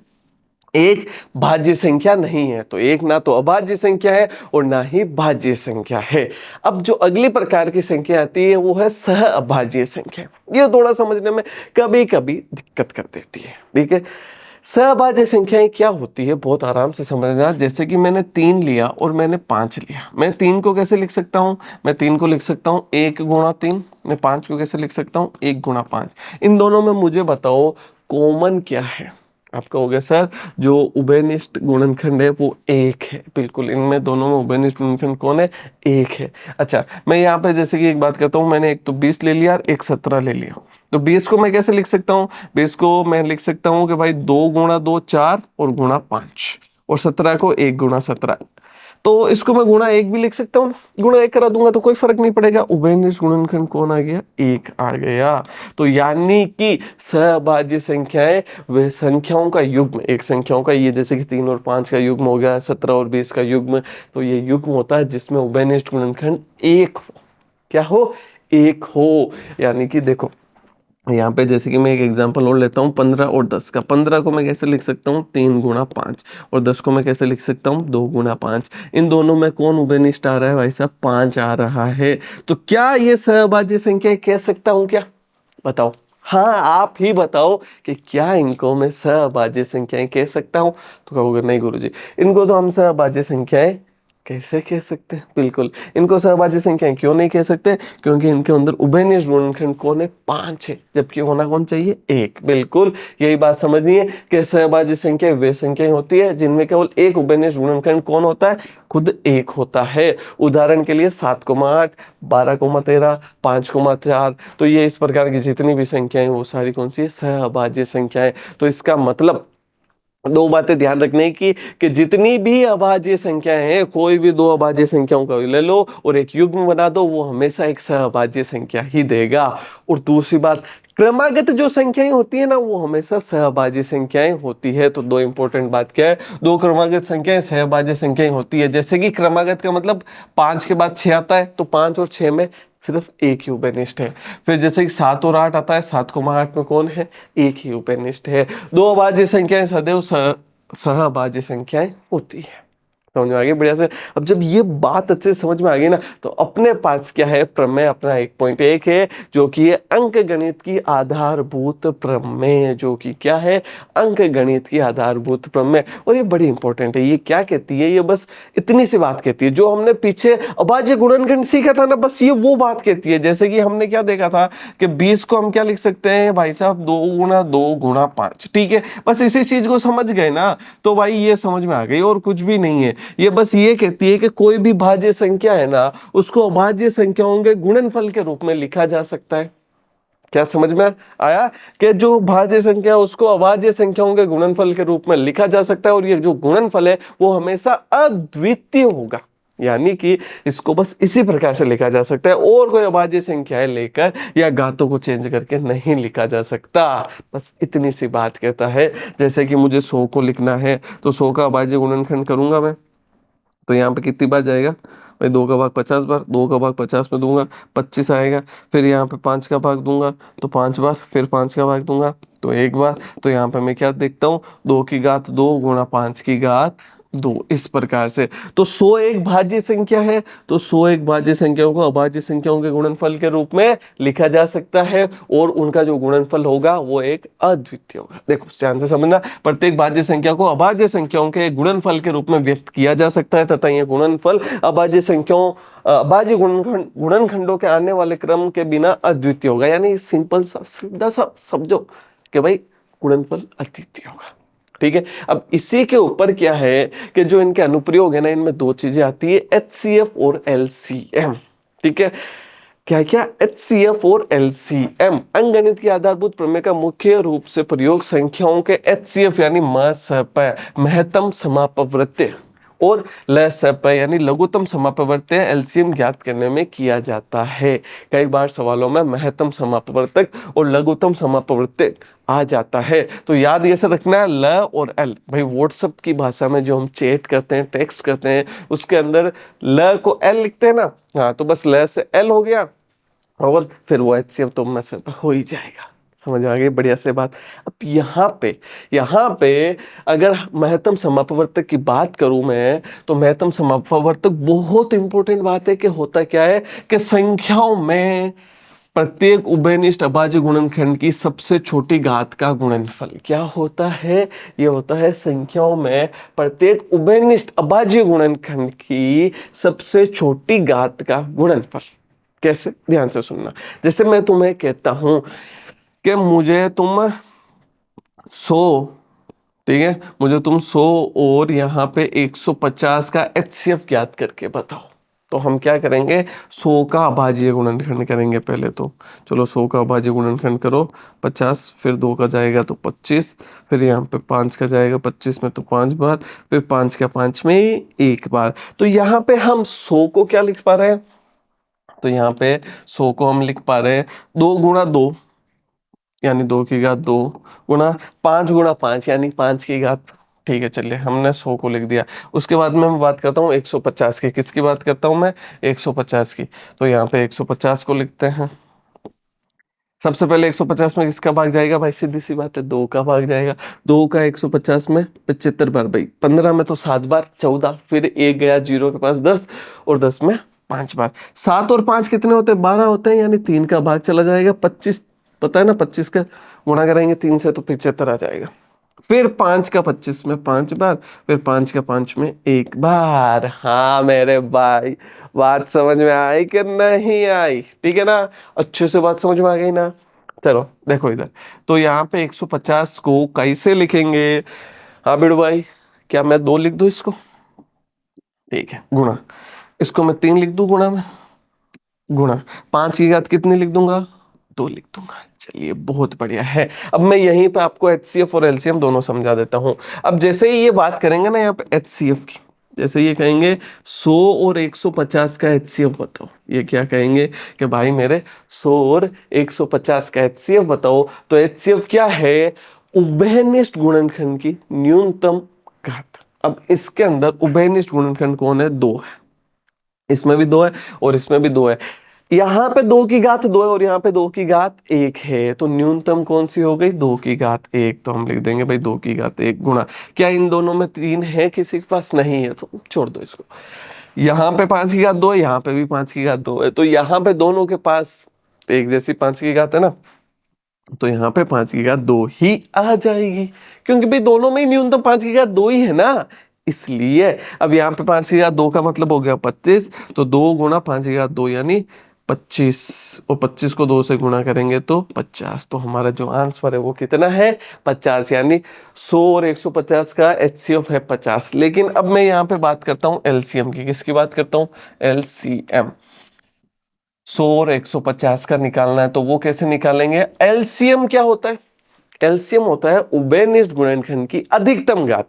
एक भाज्य संख्या नहीं है, तो एक ना तो अभाज्य संख्या है और ना ही भाज्य संख्या है। अब जो अगली प्रकार की संख्या आती है वो है सह अभाज्य संख्या। ये थोड़ा समझने में कभी कभी दिक्कत कर देती है। ठीक है, सहअभाज्य संख्याएं क्या होती है बहुत आराम से समझना। जैसे कि मैंने 3 लिया और मैंने 5 लिया, मैं 3 को कैसे लिख सकता हूँ? मैं 3 को लिख सकता हूँ 1 गुणा 3। मैं 5 को कैसे लिख सकता हूँ? 1 गुणा 5। इन दोनों में मुझे बताओ कॉमन क्या है? आप कहोगे सर जो उभयनिष्ठ गुणनखंड है वो 1 है। बिल्कुल, इनमें दोनों में उभयनिष्ठ गुणनखंड कौन है? 1 है। अच्छा, मैं यहाँ पे जैसे कि एक बात करता हूँ, मैंने एक तो 20 ले लिया और एक 17 ले लिया। तो 20 को मैं कैसे लिख सकता हूँ? 20 को मैं लिख सकता हूँ कि भाई 2 गुणा 2 4 और गुणा 5, और 17 को 1 गुणा 17। तो इसको मैं गुणा एक भी लिख सकता हूँ, गुणा एक करा दूंगा तो कोई फर्क नहीं पड़ेगा। उभयनिष्ठ गुणनखंड कौन आ गया? एक आ गया। तो यानी कि सहभाज्य संख्याएं वे संख्याओं का युग्म, एक संख्याओं का, ये जैसे कि 3 और 5 का युग्म हो गया, 17 और 20 का युग्म, तो ये युग्म होता है जिसमें उभयनिष्ठ गुणनखंड एक हो। क्या हो? एक हो। यानी कि देखो यहाँ पे जैसे कि मैं एक एग्जांपल और लेता हूँ, 15 और 10 का। 15 को मैं कैसे लिख सकता हूँ? 3 गुणा 5। और 10 को मैं कैसे लिख सकता हूँ? 2 गुणा 5। इन दोनों में कौन उभयनिष्ठ आ रहा है भाई साहब? 5 आ रहा है। तो क्या ये सहभाज्य संख्या कह सकता हूँ क्या? बताओ। हाँ, आप ही बताओ कि क्या इनको मैं सहभाज्य संख्याएं कह सकता हूँ? तो कहोगे नहीं गुरुजी, इनको तो हम सहभाज्य संख्याएं कैसे कह सकते हैं? बिल्कुल, इनको सहभाज्य संख्याएं क्यों नहीं कह सकते? क्योंकि इनके अंदर उभयनिष्ठ गुणनखंड कौन है? 5 है, जबकि होना कौन चाहिए? 1। बिल्कुल यही बात समझनी है कि सहभाज्य संख्या वे संख्याएं होती है जिनमें केवल एक उभयनिष्ठ गुणनखंड कौन होता है? खुद 1 होता है। उदाहरण के लिए 7,8, 12,13, 5,4, तो ये इस प्रकार की जितनी भी संख्याएं वो सारी कौन सी है? सहभाज्य संख्याएं। तो इसका मतलब दो बातें ध्यान रखने की कि जितनी भी अभाज्य संख्याएं हैं, कोई भी दो अभाज्य संख्याओं का ले लो और एक युग्म बना दो, वो हमेशा एक सहअभाज्य संख्या ही देगा। और दूसरी बात, क्रमागत जो संख्याएं होती है ना, वो हमेशा सहअभाज्य संख्याएं होती है। तो दो इंपॉर्टेंट बात क्या है? दो क्रमागत संख्याएं सहअभाज्य संख्याएं होती है। जैसे कि क्रमागत का मतलब 5 के बाद 6 आता है, तो 5 और 6 में सिर्फ एक ही उभयनिष्ठ है। फिर जैसे कि 7 और 8 आता है, 7,8 में कौन है? एक ही उभयनिष्ठ है। दो अभाज्य संख्याएं सदैव सहअभाज्य संख्याएं होती है। समझ में आ गई बढ़िया से? अब जब ये बात अच्छे से समझ में आ गई ना, तो अपने पास क्या है? प्रमेय अपना 1.1 है, जो कि ये अंक गणित की आधारभूत प्रमेय, जो कि क्या है? अंक गणित की आधारभूत प्रमेय। और ये बड़ी इंपॉर्टेंट है। ये क्या कहती है? ये बस इतनी सी बात कहती है, जो हमने पीछे अभाज्य गुणनखंड सीखा था ना, बस ये वो बात कहती है। जैसे कि हमने क्या देखा था कि 20 को हम क्या लिख सकते हैं भाई साहब? 2 गुणा 2 गुणा 5। ठीक है, बस इसी चीज को समझ गए ना, तो भाई ये समझ में आ गई, और कुछ भी नहीं है। ये बस ये कहती है कि कोई भी भाज्य संख्या है ना, उसको अभाज्य संख्याओं के गुणनफल के रूप में लिखा जा सकता है। क्या समझ में आया? कि जो भाज्य संख्या है उसको अभाज्य संख्याओं के गुणनफल के रूप में लिखा जा सकता है, और ये जो गुणनफल है वो हमेशा अद्वितीय होगा। यानी कि इसको बस इसी प्रकार से लिखा जा सकता है, और कोई अभाज्य संख्याएं लेकर या घातों को चेंज करके नहीं लिखा जा सकता। बस इतनी सी बात कहता है। जैसे कि मुझे 100 को लिखना है, तो 100 का अभाज्य गुणनखंड करूंगा मैं, तो यहाँ पे कितनी बार जाएगा भाई? 2 का भाग 50 बार, 2 का भाग 50 में दूंगा, 25 आएगा। फिर यहाँ पे 5 का भाग दूंगा तो 5 बार, फिर 5 का भाग दूंगा तो 1 बार। तो यहाँ पे मैं क्या देखता हूँ? 2 की घात 2 गुणा 5 की घात 2, इस प्रकार से। तो 100 एक भाज्य संख्या है, तो 100 एक भाज्य संख्याओं को अभाज्य संख्याओं के गुणनफल के रूप में लिखा जा सकता है, और उनका जो गुणनफल होगा वो एक अद्वितीय होगा। देखो ध्यान से समझना, प्रत्येक भाज्य संख्या को अभाज्य संख्याओं के गुणनफल के रूप में व्यक्त किया जा सकता है, तथा यह गुणनफल अभाज्य संख्याओं अभाज्य गुणनखंडों के आने वाले क्रम के बिना अद्वितीय होगा। यानी सिंपल सा सीधा सा समझो कि भाई गुणनफल अद्वितीय होगा। ठीक है, अब इसी के ऊपर क्या है कि जो इनके अनुप्रयोग है ना, इनमें दो चीजें आती है, HCF और LCM। ठीक है, क्या क्या? HCF और LCM। अंकगणित की आधारभूत प्रमेय का मुख्य रूप से प्रयोग संख्याओं के HCF यानी महत्तम समापवर्त्य और लसपय यानी लघुत्तम समापवर्त्य LCM ज्ञात करने में किया जाता है। कई बार सवालों में महत्तम समापवर्तक और लघुत्तम समापवर्तक आ जाता है, तो याद ये सब रखना है। ल और एल, भाई व्हाट्सएप की भाषा में जो हम चैट करते हैं, टेक्स्ट करते हैं, उसके अंदर ल को एल लिखते हैं ना, हाँ, तो बस ल से एल हो गया, और फिर वो HCF तो में से हो ही जाएगा। समझ आ गई बढ़िया से बात? अब यहाँ पे अगर महत्तम समापवर्तक की बात करूं मैं, तो महत्तम समापवर्तक बहुत इंपॉर्टेंट बात है कि होता क्या है कि संख्याओं में प्रत्येक उभयनिष्ठ अभाज्य गुणनखंड की सबसे छोटी घात का गुणनफल क्या होता है? ये होता है संख्याओं में प्रत्येक उभयनिष्ठ अभाज्य गुणनखंड की सबसे छोटी घात का गुणनफल। कैसे? ध्यान से सुनना। जैसे मैं तुम्हें कहता हूं कि मुझे तुम 100, ठीक है, मुझे तुम 100 और यहाँ पे 150 का HCF ज्ञात करके बताओ। तो हम क्या करेंगे, 100 का अभाज्य गुणनखंड करेंगे पहले तो। चलो 100 का अभाज्य गुणनखंड करो, 50, फिर 2 का जाएगा तो 25, फिर यहाँ पे 5 का जाएगा 25 में तो 5 बार, फिर 5 का 5 में 1 बार। तो यहाँ पे हम 100 को क्या लिख पा रहे हैं, तो यहाँ पे 100 को हम लिख पा रहे हैं 2 गुणा 2 यानी 2 की घात 2 गुणा 5 गुणा 5 यानी 5 की घात। ठीक है, चलिए हमने 100 को लिख दिया। उसके बाद में मैं बात करता हूँ 150 की। किसकी बात करता हूँ मैं, 150 की। तो यहाँ पे 150 को लिखते हैं। सबसे पहले 150 में किसका भाग जाएगा भाई, सीधी सी बात है, 2 का भाग जाएगा। 2 का 150 में 75 बार भाई, 15 में तो 7 बार 14, फिर 1 गया 0 के पास 10, और 10 में 5 बार। 7 और 5 कितने होते हैं, 12 होते हैं, यानी 3 का भाग चला जाएगा। 25 पता है ना, 25 का गुणा करेंगे 3 से तो 75 आ जाएगा। फिर 5 का 25 में 5 बार, फिर 5 का 5 में 1 बार। हाँ मेरे भाई, बात समझ में आई कि नहीं आई, ठीक है ना, अच्छे से बात समझ में आ गई ना। चलो देखो इधर, तो यहाँ पे 150 को कैसे लिखेंगे। हाँ बिड़ू भाई, क्या मैं 2 लिख दूं इसको, ठीक है, गुणा, इसको मैं 3 लिख दूं गुणा में, गुणा 5 की घात कितनी लिख दूंगा, 2 लिख दूंगा। चलिए बहुत बढ़िया है। अब मैं यहीं पे आपको एचसीएफ और एलसीएम दोनों समझा देता हूं। अब जैसे ही ये बात करेंगे ना यहाँ पे एचसीएफ की, जैसे ये कहेंगे 100 और 150 का एचसीएफ बताओ, ये क्या कहेंगे कि भाई मेरे 100 और 150 का एचसीएफ बताओ, तो एचसीएफ क्या है, उभयनिष्ठ गुणनखंड की न्यूनतम घात। अब इसके अंदर उभयनिष्ठ गुणनखंड कौन है, 2 है, इसमें भी 2 है और इसमें भी 2 है। यहाँ पे 2 की घात 2 है और यहाँ पे 2 की घात 1 है, तो न्यूनतम कौन सी हो गई, 2 की घात 1। तो हम लिख देंगे भाई 2 की घात 1 गुणा, क्या इन दोनों में 3 है, किसी के पास नहीं है तो छोड़ दो इसको। यहाँ पे 5 की घात 2 है, यहाँ पे भी 5 की घात 2 है, तो यहाँ पे दोनों के पास एक जैसी 5 की घात है ना, तो यहाँ पे 5 की घात 2 ही आ जाएगी, क्योंकि भाई दोनों में ही न्यूनतम 5 की घात 2 ही है ना, इसलिए। अब यहाँ पे 5 की घात 2 का मतलब हो गया 25, तो 2 गुणा 5 की घात 2 यानी 25, और 25 को 2 से गुणा करेंगे तो 50। तो हमारा जो आंसर है वो कितना है, 50, यानी 100 और 150 का एचसीएफ है 50। लेकिन अब मैं यहाँ पे बात करता हूँ एलसीएम की। किसकी बात करता हूँ, एलसीएम। 100 और 150 का निकालना है, तो वो कैसे निकालेंगे, एलसीएम क्या होता है, एलसीएम होता है उभयनिष्ठ गुणनखंड की अधिकतम घात।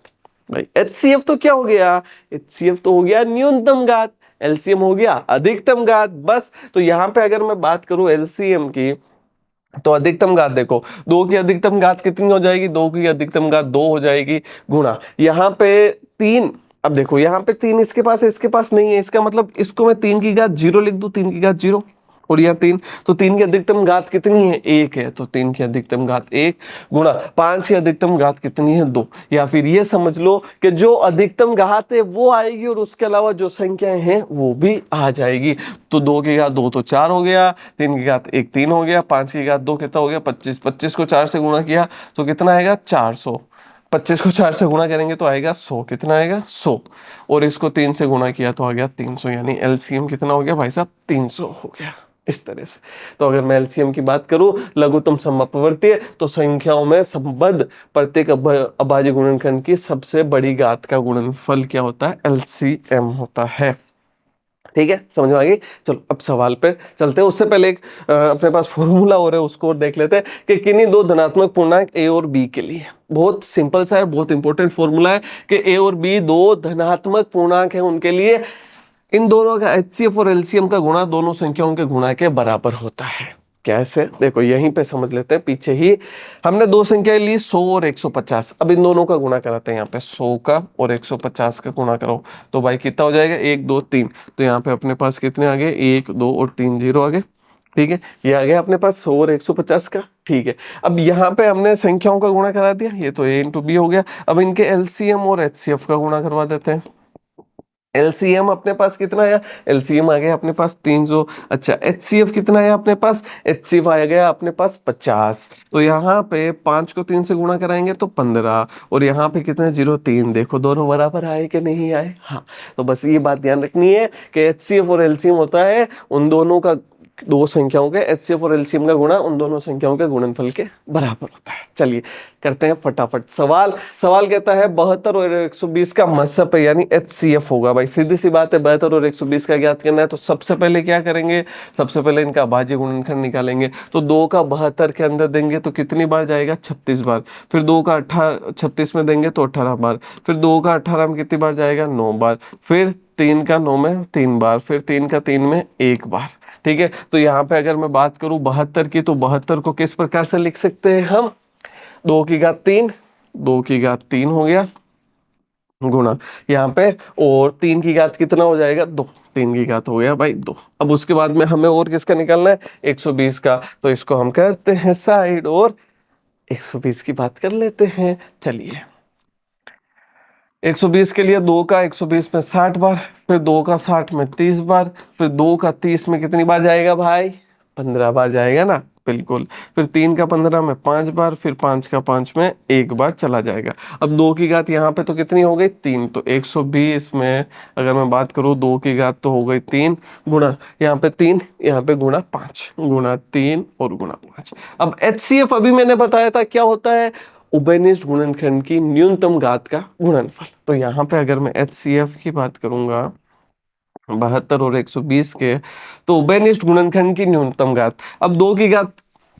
भाई एचसीएफ तो क्या हो गया, एचसीएफ तो हो गया न्यूनतम घात, एलसीएम हो गया अधिकतम घात, बस। तो यहां पे अगर मैं बात करूं एलसीएम की, तो अधिकतम घात देखो, 2 की अधिकतम घात कितनी हो जाएगी, 2 की अधिकतम घात 2 हो जाएगी, गुणा यहाँ पे 3। अब देखो यहाँ पे 3 इसके पास है, इसके पास नहीं है, इसका मतलब इसको मैं 3 की घात 0 लिख दूं, 3 की घात 0, और यहाँ 3, तो 3 की अधिकतम घात कितनी है, 1 है, तो 3 की अधिकतम घात 1 गुणा 5 की अधिकतम घात कितनी है, 2। या फिर ये समझ लो कि जो अधिकतम घात है वो आएगी और उसके अलावा जो संख्याएं हैं वो भी आ जाएगी। तो 2 की घात 2 तो 4 हो गया, 3 की घात 1 3 हो गया, 5 की घात 2 कितना हो गया, 25। 25 को 4 से गुणा किया तो कितना आएगा, 400। 25 को 4 से गुणा करेंगे तो आएगा 100, कितना आएगा 100, और इसको 3 से गुणा किया तो आ गया 300, यानी एलसीएम कितना हो गया भाई साहब, 300 हो गया। इस तरह से। तो अगर मैं एलसीएम की बात करूं लघुत्तम समअपवर्तीय, तो संख्याओं में संबद्ध प्रत्येक अभाज्य गुणनखंड की सबसे बड़ी घात का गुणनफल क्या होता है, एलसीएम होता है। ठीक है, समझ में आ गई। चलो अब सवाल पे चलते हैं, उससे पहले एक अपने पास फॉर्मूला और है उसको और देख लेते हैं कि किन्हीं दो धनात्मक पूर्णांक ए और बी के लिए। बहुत सिंपल सा है, बहुत इंपॉर्टेंट फॉर्मूला है कि ए और बी दो धनात्मक पूर्णांक है, उनके लिए इन दोनों का एचसीएफ और एलसीएम का गुणा दोनों संख्याओं के गुणा के बराबर होता है। कैसे, देखो यहीं पे समझ लेते हैं, पीछे ही हमने दो संख्याएं ली 100 और 150। अब इन दोनों का गुणा कराते हैं, यहाँ पे 100 का और 150 का गुणा करो तो भाई कितना हो जाएगा, 1 2 3। तो यहाँ पे अपने पास कितने आ गए, 1 2 और 3 जीरो आ गए। ठीक है, ये आ गया अपने पास 100 और 150 का। ठीक है, अब यहाँ पे हमने संख्याओं का गुणा करा दिया, ये तो ए इंटू बी हो गया। अब इनके एलसीएम और एचसीएफ का गुणा करवा देते हैं। एलसीएम अपने पास कितना आया, एलसीएम आ गया अपने पास 300। अच्छा, एचसीएफ कितना आया अपने पास, एचसीएफ आ गया अपने पास 50। तो यहाँ पे 5 को 3 से गुणा कराएंगे तो 15, और यहाँ पे कितने 0 3। देखो दोनों बराबर आए कि नहीं आए। हाँ, तो बस ये बात ध्यान रखनी है कि एचसीएफ और एलसीएम होता है उन दोनों का दो संख्याओं के एचसीएफ और एलसीएम का गुणा उन दोनों संख्याओं के गुणनफल के बराबर होता है। चलिए करते हैं फटाफट सवाल। सवाल कहता है 72 और 120 का मसप है यानी एचसीएफ होगा। भाई सीधी सी बात है, 72 और 120 का ज्ञात करना है तो सबसे पहले क्या करेंगे, सबसे पहले इनका भाज्य गुणनखंड निकालेंगे। तो 2 का 72 के अंदर देंगे तो कितनी बार जाएगा, 36 बार। फिर 2 का 36 में देंगे तो 18 बार। फिर 2 का 18 में कितनी बार जाएगा, 9 बार। फिर 3 का 9 में 3 बार। फिर 3 का 3 में 1 बार। ठीक है, तो यहाँ पे अगर मैं बात करूं 72 की तो 72 को किस प्रकार से लिख सकते हैं हम, 2 की घात 3, 2 की घात 3 हो गया गुणा यहाँ पे, और 3 की घात कितना हो जाएगा, 2। 3 की घात हो गया भाई 2। अब उसके बाद में हमें और किसका निकालना है, 120 का। तो इसको हम करते हैं साइड और 120 की बात कर लेते हैं। चलिए 120 के लिए 2 का 120 में 60 बार, फिर 2 का 60 में 30 बार, फिर 2 का 30 में कितनी बार जाएगा भाई, 15 बार जाएगा ना, बिल्कुल। फिर 3 का 15 में 5 बार, फिर 5 का 5 में 1 बार चला जाएगा। अब 2 की घात यहाँ पे तो कितनी हो गई, 3। तो 120 में अगर मैं बात करूँ 2 की घात तो हो गई 3 गुणा यहाँ पे 3, यहाँ पे गुणा 5, गुणा 3 और गुणा 5। अब एचसीएफ अभी मैंने बताया था क्या होता है, उभयनिष्ठ गुणनखंड की न्यूनतम घात का गुणनफल। तो यहाँ पे अगर मैं एचसीएफ की बात करूंगा 72 और 120 के, तो उभयनिष्ठ गुणनखंड की न्यूनतम घात, अब 2 की घात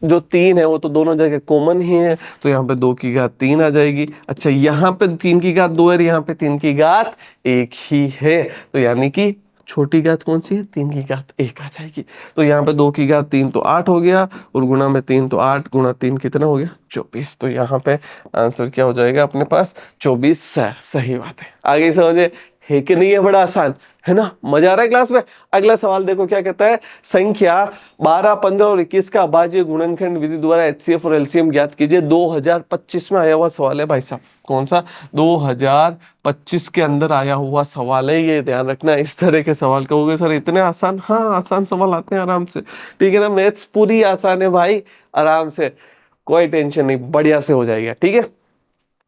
जो 3 है वो तो दोनों जगह कॉमन ही है, तो यहाँ पे 2 की घात 3 आ जाएगी। अच्छा यहाँ पे 3 की घात 2 है, यहाँ पे 3 की घात 1 ही है, तो यानी कि छोटी घात कौन सी है, 3 की घात 1 आ जाएगी। तो यहाँ पे 2 की घात 3 तो 8 हो गया, और गुणा में 3 तो 8 गुणा 3 कितना हो गया, 24। तो यहाँ पे आंसर क्या हो जाएगा अपने पास, 24। सही बात है। आगे समझे है कि नहीं, है बड़ा आसान है ना, मजा आ रहा है क्लास में। अगला सवाल देखो क्या कहता है, संख्या 12, 15 और 21 का अभाज्य गुणनखंड विधि द्वारा एचसीएफ और एलसीएम ज्ञात कीजिए। 2025 में आया हुआ सवाल है भाई साहब। कौन सा, 2025 के अंदर आया हुआ सवाल है, ये ध्यान रखना। इस तरह के सवाल कहोगे सर इतने आसान, हाँ आसान सवाल आते हैं आराम से, ठीक है ना, मैथ्स पूरी आसान है भाई, आराम से, कोई टेंशन नहीं, बढ़िया से हो जाएगा, ठीक है।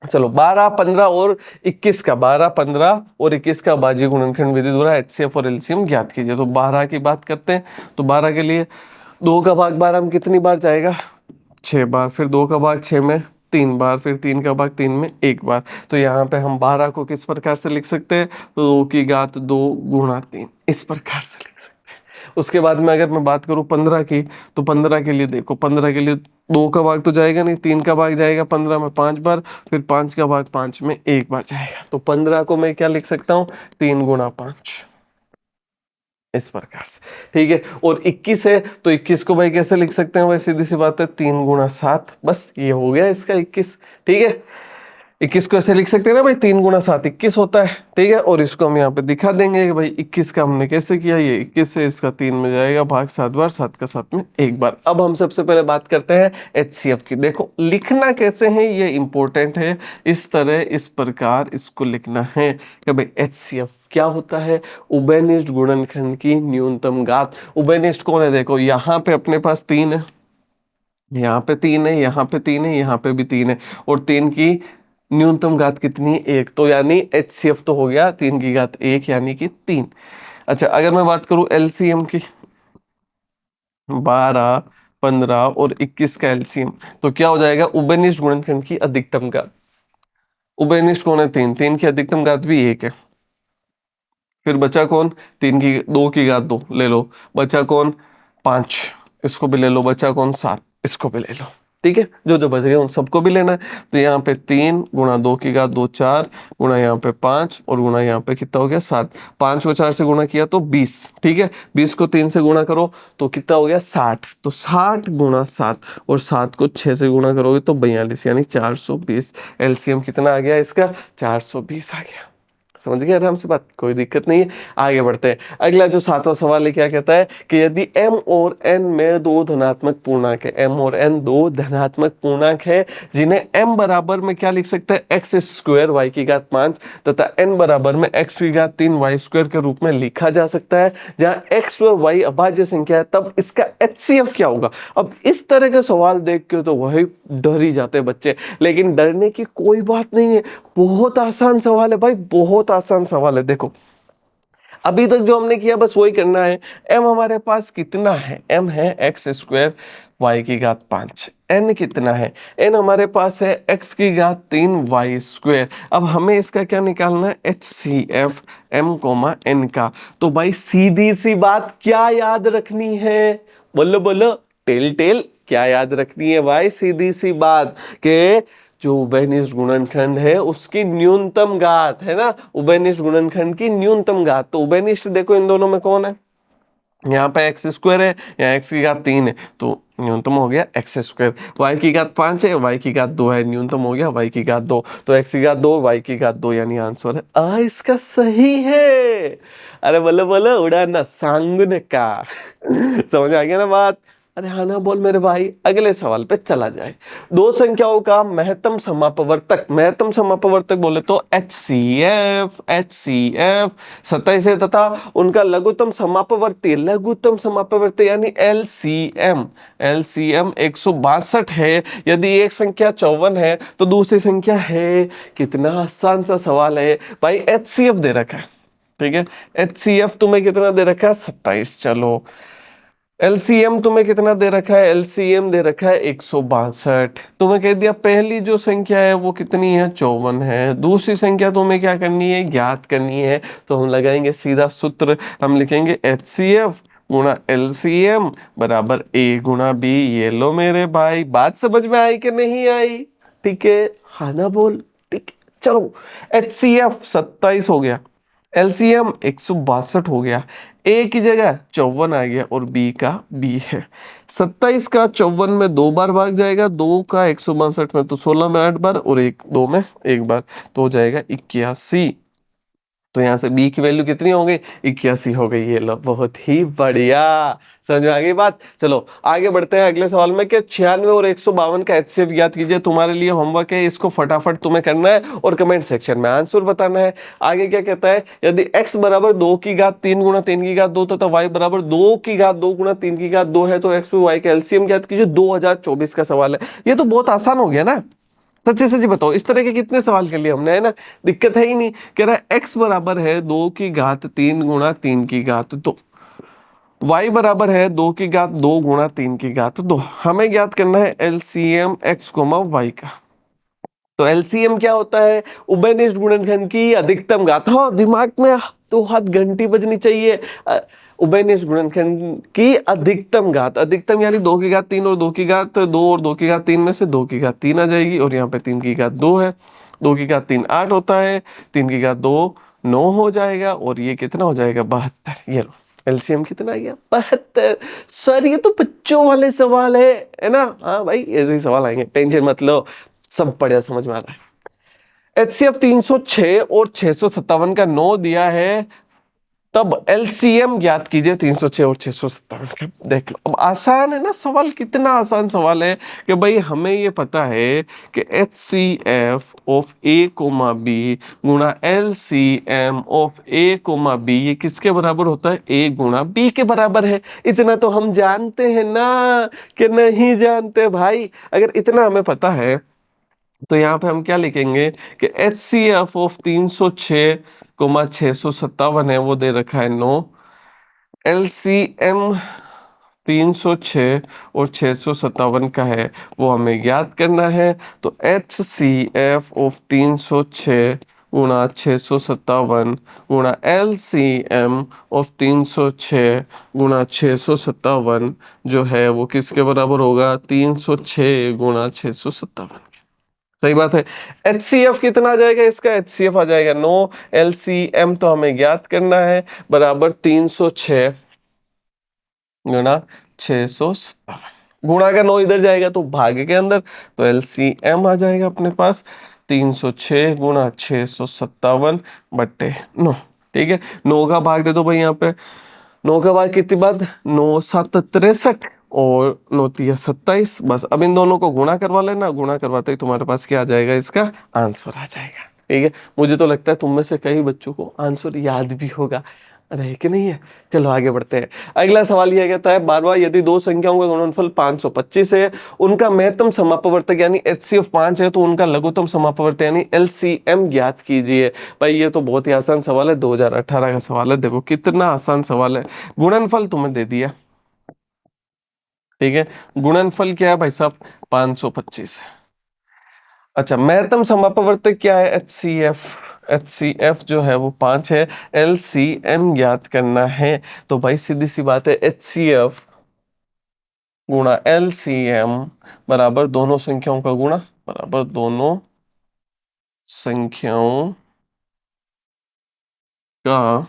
चलो 12, 15 और 21 का, 12, 15 और 21 का अभाज्य गुणनखंड विधि द्वारा एचसीएफ और एलसीएम ज्ञात कीजिए। तो 12 की बात करते हैं, तो 12 के लिए 2 का भाग 12 में कितनी बार जाएगा, 6 बार। फिर 2 का भाग 6 में 3 बार, फिर 3 का भाग 3 में 1 बार। तो यहाँ पे हम 12 को किस प्रकार से लिख सकते हैं, तो 2 की घात 2 गुणा 3, इस प्रकार से लिख सकते हैं। उसके बाद में अगर मैं बात करूं 15 की, तो 15 के लिए देखो, 15 के लिए 2 का भाग तो जाएगा नहीं, 3 का भाग जाएगा 15 में 5 बार, फिर 5 का भाग 5 में 1 बार जाएगा। तो 15 को मैं क्या लिख सकता हूँ, 3 गुणा 5, इस प्रकार से, ठीक है। और 21 है तो 21 को भाई कैसे लिख सकते हैं, भाई सीधी सी बात है 3 गुणा 7, बस ये हो गया इसका 21, ठीक है। 21 को ऐसे लिख सकते हैं ना भाई, 3 गुणा 7 21 होता है, ठीक है। और इसको हम यहाँ पे दिखा देंगे कि भाई 21 का हमने कैसे किया, ये 21 है, इसका 3 में जाएगा भाग 7 बार, 7 का 7 में 1 बार। अब हम सबसे पहले बात करते हैं एचसीएफ की। देखो लिखना कैसे है ये इंपॉर्टेंट है, इस तरह इस प्रकार इसको लिखना है कि भाई एचसीएफ क्या होता है, उभयनिष्ठ गुणनखंड की न्यूनतम घात। उभयनिष्ठ कौन है, देखो यहाँ पे अपने पास 3 है, यहाँ पे 3 है, यहाँ पे 3 है, यहाँ पे भी 3 है, और 3 की न्यूनतम घात कितनी, 1। तो यानी एचसीएफ तो हो गया 3 की घात 1 यानी कि 3। अच्छा अगर मैं बात करूं एलसीएम की, 12, 15 और 21 का एलसीएम, तो क्या हो जाएगा, उभयनिष्ठ गुणनखंड की अधिकतम घात। उभयनिष्ठ कौन है, 3, 3 की अधिकतम घात भी 1 है। फिर बचा कौन, 3 की 2 की घात 2 ले लो, बचा कौन 5, इसको भी ले लो, बचा कौन 7, इसको भी ले लो, ठीक है। जो जो बच गए उन सबको भी लेना है। तो यहाँ पे 3 गुणा 2 की घात 2 4 गुणा यहाँ पे 5 और गुणा यहाँ पे कितना हो गया 7। 5 को 4 से गुणा किया तो 20, ठीक है। 20 को 3 से गुणा करो तो कितना हो गया 60। तो 60 गुणा 7 और 7 को 6 से गुणा करोगे तो 42 यानी 420। एलसीएम कितना आ गया इसका, 420 आ गया। समझ गए आराम से बात, कोई दिक्कत नहीं है। आगे बढ़ते हैं, अगला जो 7वां सवाल है क्या कहता है कि यदि m और n में 2 धनात्मक पूर्णांक है, m और n 2 धनात्मक पूर्णांक है, जिन्हें m बराबर में क्या लिख सकते हैं, x स्क्वायर y की घात 5 तथा n बराबर में x की घात 3 y स्क्वायर के रूप में लिखा जा सकता है, जहां x और y अभाज्य संख्या है, तब इसका HCF क्या होगा। अब इस तरह के सवाल देख के तो वही डर ही जाते हैं बच्चे, लेकिन डरने की कोई बात नहीं है, बहुत आसान सवाल है भाई, बहुत आसान सवाल है। देखो अभी तक जो हमने किया बस वही करना है। m हमारे पास कितना है, m है एक्स स्क्वायर वाई की घात 5। n कितना है, n हमारे पास है x की घात 3 वाई स्क्वायर। अब हमें इसका क्या निकालना है, H C F m comma n का। तो भाई सीधी सी बात क्या याद रखनी है, बोलो बोलो, टेल टेल क्या याद रखनी है भाई, सीधी सी बात के जो उभयनिष्ठ गुणनखंड है उसकी न्यूनतम घात है ना, उभयनिष्ठ गुणनखंड की न्यूनतम घात। तो उभयनिष्ठ देखो इन दोनों में कौन है, यहाँ पे एक्स स्क्वायर है, यहाँ एक्स की घात 3 है, तो न्यूनतम हो गया एक्स स्क्वायर। वाई की घात 5 है, वाई की घात 2 है, न्यूनतम हो गया वाई की घात 2। तो एक्स की घात 2 वाई की घात 2 यानी आंसर है आ इसका सही है। अरे बोलो बोलो उड़ाना सांगुन का समझ आ गया ना बात। अरे हाँ ना बोल मेरे भाई, अगले सवाल पे चला जाए। दो संख्याओं का महत्तम समापवर्तक, महत्तम समापवर्तक बोले तो HCF, HCF 27 है तथा उनका लघुत्तम समापवर्ती, लघुत्तम समापवर्ती यानी LCM, LCM 162 है। यदि एक संख्या 54 है तो दूसरी संख्या है, कितना आसान सा सवाल है भाई। HCF दे रखा है, ठीक है, HCF तुम्हें कितना दे रखा है 27। चलो एलसीएम तुम्हें कितना दे रखा है, एलसीएम दे रखा है 162। तुम्हें कह दिया पहली जो संख्या है वो कितनी है 54 है, दूसरी संख्या तुम्हें क्या करनी है ज्ञात करनी है। तो हम लगाएंगे सीधा सूत्र, हम लिखेंगे HCF गुणा LCM बराबर A गुणा B। ये लो मेरे भाई, बात समझ में आई कि नहीं आई, ठीक है हाँ ना बोल, ठीक है। चलो HCF 27 हो गया, LCM 162 हो गया, ए की जगह 54 आ गया और बी का बी है। 27 का 54 में 2 बार भाग जाएगा, 2 का 162 में तो 16 में 8 बार और 1 2 में 1 बार, तो हो जाएगा 81। तो यहाँ से b की वैल्यू कितनी हो गई, 81 हो गई। ये लो बहुत ही बढ़िया, समझ में आ गई बात। चलो आगे बढ़ते हैं अगले सवाल में कि 96 और 152 का HCF ज्ञात कीजिए। तुम्हारे लिए होमवर्क है, इसको फटाफट तुम्हें करना है और कमेंट सेक्शन में आंसर बताना है। आगे क्या कहता है, यदि x बराबर 2 की घात 3 गुणा 3 की घात 2 तथा y बराबर 2 की घात 2 गुणा 3 की घात 2 है तो x और y का LCM ज्ञात कीजिए। 2024 का सवाल है, ये तो बहुत आसान हो गया ना। सच्ची सच्ची बताओ, इस तरह के कितने सवाल कर लिए हमने, है ना, दिक्कत है ही नहीं। कह रहा है x बराबर है 2 की घात 3 गुणा 3 की घात 2, y बराबर है 2 की घात 2 गुणा 3 की घात 2। हमें ज्ञात करना है LCM x, y का। तो LCM क्या होता है, उभयनिष्ठ गुणनखंड की अधिकतम घात। हाँ दिमाग में तो हाथ घंटी बजनी चाहिए। उभयनिष्ठ गुणनखंड की अधिकतम घात, अधिकतम यानी 2 की घात 3 और 2 की घात 2 और 2 की घात 3 में से 2 की घात 3 आ जाएगी और यहाँ पे 3 की घात 2 है। 2 की घात 3 8 होता है, 3 की घात 2 9 हो जाएगा और ये कितना हो जाएगा 72। ये लो एलसीएम कितना आ गया 72। सर ये तो बच्चों वाले सवाल है ना। हाँ भाई ऐसे ही सवाल आएंगे, टेंशन मत लो, सब बढ़िया समझ में आ रहा है। HCF 306 और 657 का 9 दिया है, तब LCM ज्ञात कीजिए 306 और 657 का। देख लो अब आसान है ना सवाल, कितना आसान सवाल है कि भाई हमें ये पता है कि HCF of A comma B गुणा LCM of A comma B ये किसके बराबर होता है, A गुणा B के बराबर है। इतना तो हम जानते हैं ना कि नहीं जानते भाई। अगर इतना हमें पता है तो यहाँ पे हम क्या लिखेंगे कि HCF ऑफ 306 कोमा 657 है, वो दे रखा है 9। LCM 306 और 657 का है, वो हमें ज्ञात करना है। तो HCF ऑफ 306 गुणा 657 गुणा LCM ऑफ 306 गुणा 657 जो है वो किसके बराबर होगा, 306 गुणा 657। सही बात है। HCF कितना आ जाएगा, इसका HCF आ जाएगा 9, LCM तो हमें ज्ञात करना है बराबर 306 गुणा 657। गुणा का 9 इधर जाएगा तो भागे के अंदर, तो LCM आ जाएगा अपने पास 306 गुणा 657 बट्टे 9। ठीक है, 9 का भाग दे दो भाई, यहाँ पे 9 का भाग कितनी बात, 9 7 63 और 9 3 27। बस अब इन दोनों को गुणा करवा लेना, गुणा करवाते ही तुम्हारे पास क्या आ जाएगा, इसका आंसर आ जाएगा। ठीक है, मुझे तो लगता है तुम में से कई बच्चों को आंसर याद भी होगा। अरे है कि नहीं है। चलो आगे बढ़ते हैं। अगला सवाल यह कहता है 12वां, यदि दो संख्याओं का गुणनफल 525 है, उनका महत्तम समापवर्तक यानी HCF 5 है, तो उनका लघुत्तम समापवर्तक यानी LCM ज्ञात कीजिए। भाई ये तो बहुत ही आसान सवाल है, 2018 का सवाल है। देखो कितना आसान सवाल है। गुणनफल तुम्हें दे दिया, ठीक है। गुणनफल क्या है भाई साहब, 525 है। अच्छा, महत्तम समापवर्तक क्या है, HCF। HCF जो है वो 5 है। LCM ज्ञात करना है। तो भाई सीधी सी बात है, HCF गुणा LCM बराबर दोनों संख्याओं का गुणा, बराबर दोनों संख्याओं का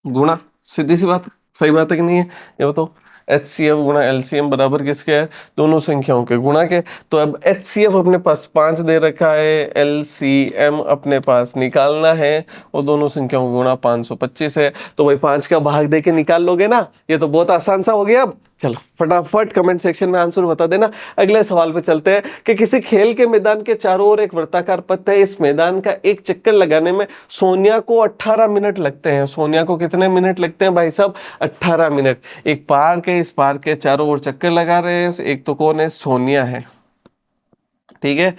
गुणा। सीधी सी बात, सही बात है कि नहीं है, ये बताओ। HCF गुणा LCM बराबर किसके है, दोनों संख्याओं के गुणा के। तो अब HCF अपने पास 5 दे रखा है, LCM अपने पास निकालना है, और दोनों संख्याओं का गुणा 525 है। तो भाई 5 का भाग दे के निकाल लोगे ना, ये तो बहुत आसान सा हो गया। अब चलो फटाफट कमेंट सेक्शन में आंसर बता देना। अगले सवाल पे चलते हैं कि किसी खेल के मैदान के चारों ओर एक वृत्ताकार पथ है, इस मैदान का एक चक्कर लगाने में सोनिया को 18 मिनट लगते हैं। सोनिया को कितने मिनट लगते हैं भाई साहब, 18 मिनट। एक पार्क है, इस पार्क के चारों ओर चक्कर लगा रहे हैं, एक तो कौन है, सोनिया है, ठीक है।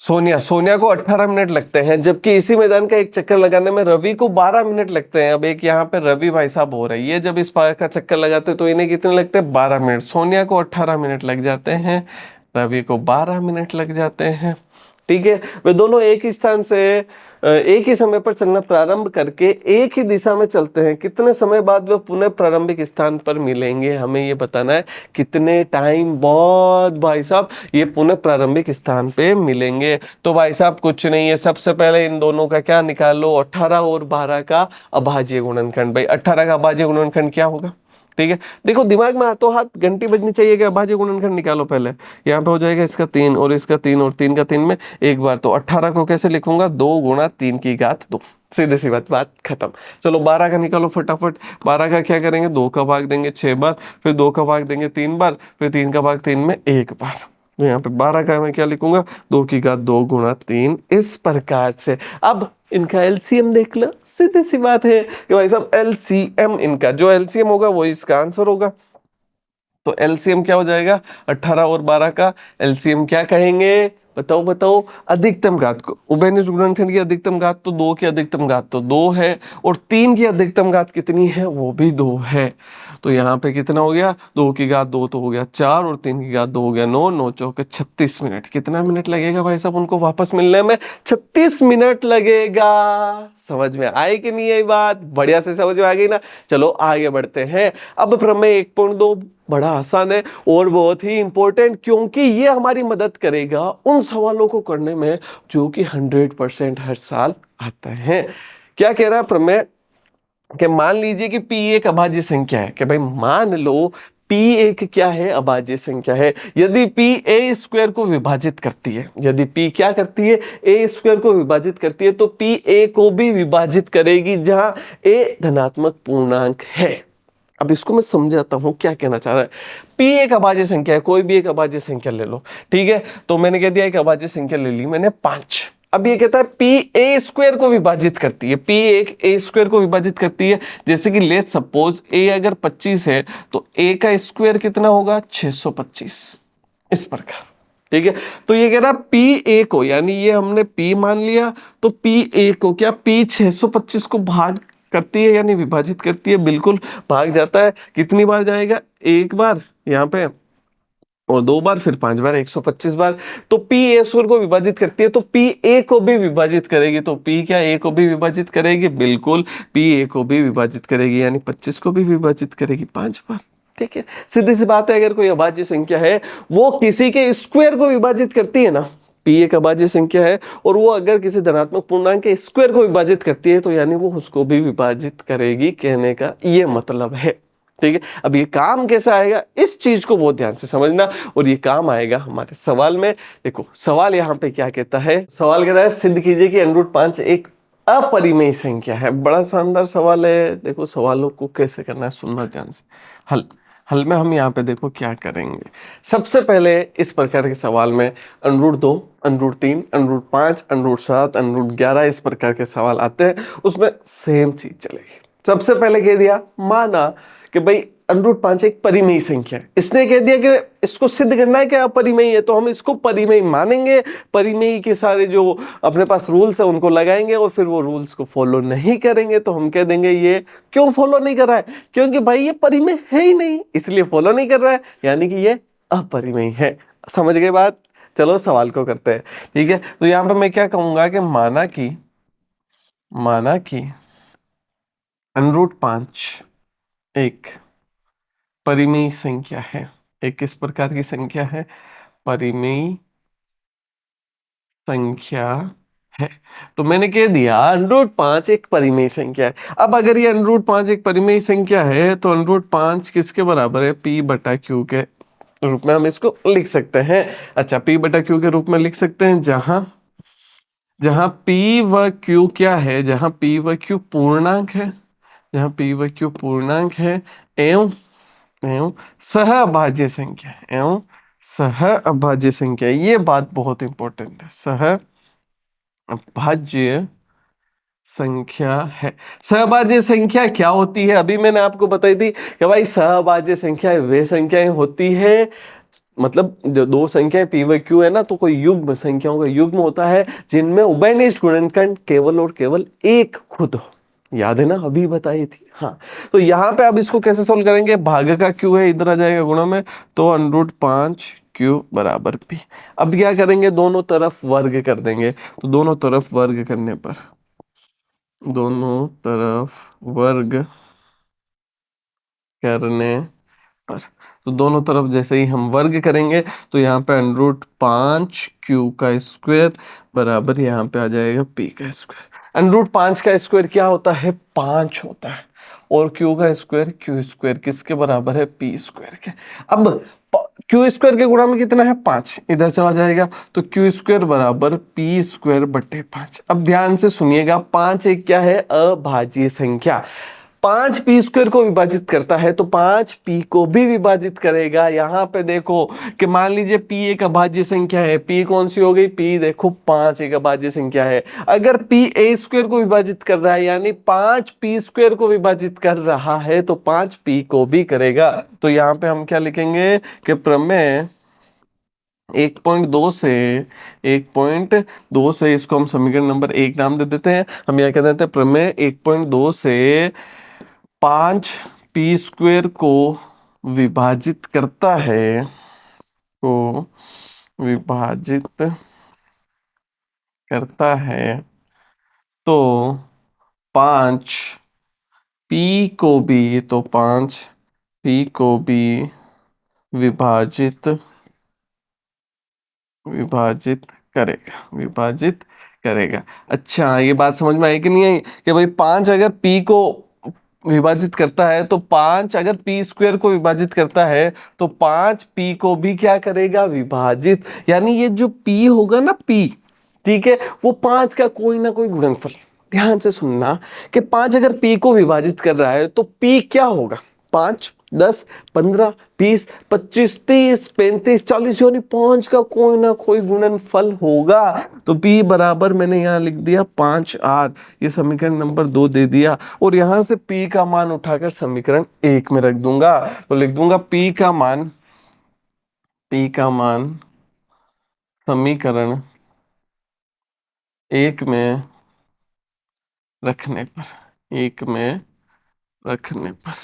सोनिया सोनिया को 18 मिनट लगते हैं, जबकि इसी मैदान का एक चक्कर लगाने में रवि को 12 मिनट लगते हैं। अब एक यहाँ पे रवि भाई साहब हो रही है, जब इस पार्क का चक्कर लगाते हैं तो इन्हें कितने लगते हैं, 12 मिनट। सोनिया को 18 मिनट लग जाते हैं, रवि को 12 मिनट लग जाते हैं, ठीक है। वे दोनों एक ही स्थान से एक ही समय पर चलना प्रारंभ करके एक ही दिशा में चलते हैं। कितने समय बाद वे पुनः प्रारंभिक स्थान पर मिलेंगे, हमें ये बताना है। कितने टाइम बाद भाई साहब ये पुनः प्रारंभिक स्थान पे मिलेंगे। तो भाई साहब कुछ नहीं है, सबसे पहले इन दोनों का क्या निकालो, 18 और 12 का अभाज्य गुणनखंड। भाई 18 का अभाज्य गुणनखंड क्या होगा, ठीक है। देखो दिमाग में हाथों हाथ घंटी बजनी चाहिए कि अभाज्य गुणनखंड निकालो। पहले यहाँ पे हो जाएगा इसका 3 और इसका 3 और 3 का 3 में एक बार। तो 18 को कैसे लिखूंगा, 2 गुणा 3 की घात 2। सीधे सी बात, बात खत्म। चलो 12 का निकालो फटाफट। 12 का क्या करेंगे, 2 का भाग देंगे 6 बार, फिर 2 का भाग देंगे 3 बार, फिर 3 का भाग 3 में एक बार। तो यहाँ पे 12 का मैं क्या लिखूंगा, 2 की घात 2 गुणा 3, इस प्रकार से। अब इनका एलसीएम देख लो, सीधी सी बात है कि भाई साहब एलसीएम, इनका जो एलसीएम होगा वो इसका आंसर होगा। तो एलसीएम क्या हो जाएगा, 18 और 12 का एलसीएम क्या कहेंगे, बताओ बताओ। अधिकतम घात को, उभयनिष्ठ गुणनखंड की अधिकतम घात तो 2 की अधिकतम घात तो 2 है, और 3 की अधिकतम घात कितनी है, वो भी 2 है। तो यहाँ पे कितना हो गया, 2 की घात 2 तो हो गया 4, और 3 की घात 2 हो गया 9, 9 चौके 36 मिनट। कितना मिनट लगेगा भाई साहब उनको वापस मिलने में, 36 मिनट लगेगा। समझ में आई कि नहीं आई बात, बढ़िया से समझ में आ गई ना। चलो आगे बढ़ते हैं। अब प्रमेय 1.2 बड़ा आसान है और बहुत ही इंपॉर्टेंट, क्योंकि ये हमारी मदद करेगा उन सवालों को करने में जो कि 100% हर साल आते हैं। क्या कह रहा है प्रमेय, कि मान लीजिए कि P एक अभाज्य संख्या है, कि भाई मान लो P एक क्या है, अभाज्य संख्या है। यदि P a स्क्वायर को विभाजित करती है, यदि P क्या करती है, a स्क्वायर को विभाजित करती है, तो P a को भी विभाजित करेगी, जहां a धनात्मक पूर्णांक है। अब इसको मैं समझाता हूं क्या कहना चाह रहा है। P एक अभाज्य संख्या है, कोई भी एक अभाज्य संख्या ले लो, ठीक है। तो मैंने कह दिया एक अभाज्य संख्या ले ली मैंने 5। अब ये कहता है P a स्क्वायर को विभाजित करती है, P एक a स्क्वायर को विभाजित करती है। जैसे कि लेट सपोज a अगर 25 है तो a का स्क्वायर कितना होगा, 625, इस प्रकार, ठीक है। तो ये कह रहा है P a को, यानी ये हमने P मान लिया, तो P a को क्या, P 625 को भाग करती है यानी विभाजित करती है, बिल्कुल भाग जाता है। कितनी बार जाएगा, एक बार यहाँ पे और 2 बार, फिर 5 बार, 125 बार। तो P a स्क्वायर को विभाजित करती है तो P a को भी विभाजित करेगी। तो P क्या a को भी विभाजित करेगी, बिल्कुल P a को भी विभाजित करेगी, यानी 25 को भी विभाजित करेगी 5 बार, ठीक है। सीधी सी बात है, अगर कोई अभाज्य संख्या है वो किसी के स्क्वायर को विभाजित करती है ना, P एक अभाज्य संख्या है और वो अगर किसी धनात्मक पूर्णांक के स्क्वायर को विभाजित करती है तो यानी वो उसको भी विभाजित करेगी, कहने का ये मतलब है, ठीक है। अब ये काम कैसे आएगा, इस चीज को बहुत ध्यान से समझना, और ये काम आएगा हमारे सवाल में। देखो सवाल यहाँ पे क्या कहता है, सवाल कह रहा है सिद्ध कीजिए कि √5 एक अपरिमेय संख्या है। बड़ा शानदार सवाल है। देखो सवालों को कैसे करना है, सुनना ध्यान से। हल, हल में हम यहाँ पे देखो क्या करेंगे। सबसे पहले इस प्रकार के सवाल में √2, √3, √5, √7, √11 इस प्रकार के सवाल आते हैं, उसमें सेम चीज चलेगी। सबसे पहले कह दिया, माना कि भाई √5 एक परिमेय संख्या है। इसने कह दिया कि इसको सिद्ध करना है कि अपरिमेय है, तो हम इसको परिमेय मानेंगे। परिमेय के सारे जो अपने पास रूल्स है उनको लगाएंगे, और फिर वो रूल्स को फॉलो नहीं करेंगे तो हम कह देंगे ये क्यों फॉलो नहीं कर रहा है, क्योंकि भाई ये परिमेय है ही नहीं, इसलिए फॉलो नहीं कर रहा है, यानी कि ये अपरिमेय है। समझ गए बात? चलो सवाल को करते हैं। ठीक है, तो यहां पर मैं क्या कहूंगा कि माना कि √5 एक परिमेय संख्या है। एक किस प्रकार की संख्या है? परिमेय संख्या है। तो मैंने कह दिया √5 एक परिमेय संख्या है। अब अगर ये √5 एक परिमेय संख्या है तो √5 किसके बराबर है? P/Q के रूप में हम इसको लिख सकते हैं। अच्छा, P/Q के रूप में लिख सकते हैं, जहां P व Q क्या है? जहां P व Q पूर्णांक है, जहां P व Q पूर्णांक है, एवं एवं सहअभाज्य संख्या, एवं सहअभाज्य संख्या। ये बात बहुत इंपॉर्टेंट है, सहअभाज्य संख्या है। सहअभाज्य संख्या क्या होती है? अभी मैंने आपको बताई थी कि भाई सहअभाज्य संख्या वे संख्याएं होती है, मतलब जो दो संख्याएं P व Q है ना, तो कोई युग्म संख्याओं का युग्म होता है जिनमें उभयनिष्ठ गुणनखंड केवल और केवल एक खुद हो। याद है ना, अभी बताई थी। हाँ, तो यहाँ पे अब इसको कैसे सोल्व करेंगे? भाग का Q है, इधर आ जाएगा गुणा में, तो √5 Q बराबर P। अब क्या करेंगे? दोनों तरफ वर्ग कर देंगे। तो दोनों तरफ वर्ग करने पर, दोनों तरफ वर्ग करने पर, तो दोनों तरफ जैसे ही हम वर्ग करेंगे तो यहाँ पे √5 Q का स्क्वायर बराबर यहाँ पे आ जाएगा P का स्क्वायर। √5 का स्क्वायर क्या होता है? 5 होता है, और Q का स्क्वायर Q स्क्वायर किसके बराबर है? P स्क्वायर के। अब Q स्क्वायर के गुणा में कितना है? 5, इधर चला जाएगा, तो Q स्क्वायर बराबर P स्क्वायर बटे 5। अब ध्यान से सुनिएगा, 5 एक क्या है? अभाज्य संख्या। 5 P स्क्वायर को विभाजित करता है तो 5 P को भी विभाजित करेगा। यहां पे देखो कि मान लीजिए P एक अभाज्य संख्या है, P कौन सी हो गई? P देखो 5 एक अभाज्य संख्या है। अगर P A स्क्वायर को विभाजित कर रहा है, यानी 5 P स्क्वायर को विभाजित कर रहा है, तो 5 P को भी करेगा। तो यहाँ पे हम क्या लिखेंगे कि प्रमेय 1.2 से 1.2 से इसको हम समीकरण नंबर 1 नाम दे देते हैं। हम यहाँ कह देते हैं प्रमेय 1.2 से 5 P स्क्वायर को विभाजित करता है, को विभाजित करता है, तो 5 P को भी, तो 5 P को भी विभाजित विभाजित करेगा। अच्छा, ये बात समझ में आई कि नहीं आई? कि भाई 5 अगर P को विभाजित करता है, तो 5 अगर P स्क्वायर को विभाजित करता है, तो 5 P को भी क्या करेगा? विभाजित। यानी ये जो P होगा ना, P, ठीक है, वो 5 का कोई ना कोई गुणनफल। ध्यान से सुनना कि 5 अगर P को विभाजित कर रहा है तो P क्या होगा? 5, 10, 15, 20, 25, 30, 35, 40, यानी 5 का कोई ना कोई गुणनफल होगा। तो P बराबर मैंने यहाँ लिख दिया 5R, ये समीकरण नंबर 2 दे दिया, और यहां से P का मान उठाकर समीकरण 1 में रख दूंगा। तो लिख दूंगा P का मान समीकरण 1 में रखने पर, 1 में रखने पर,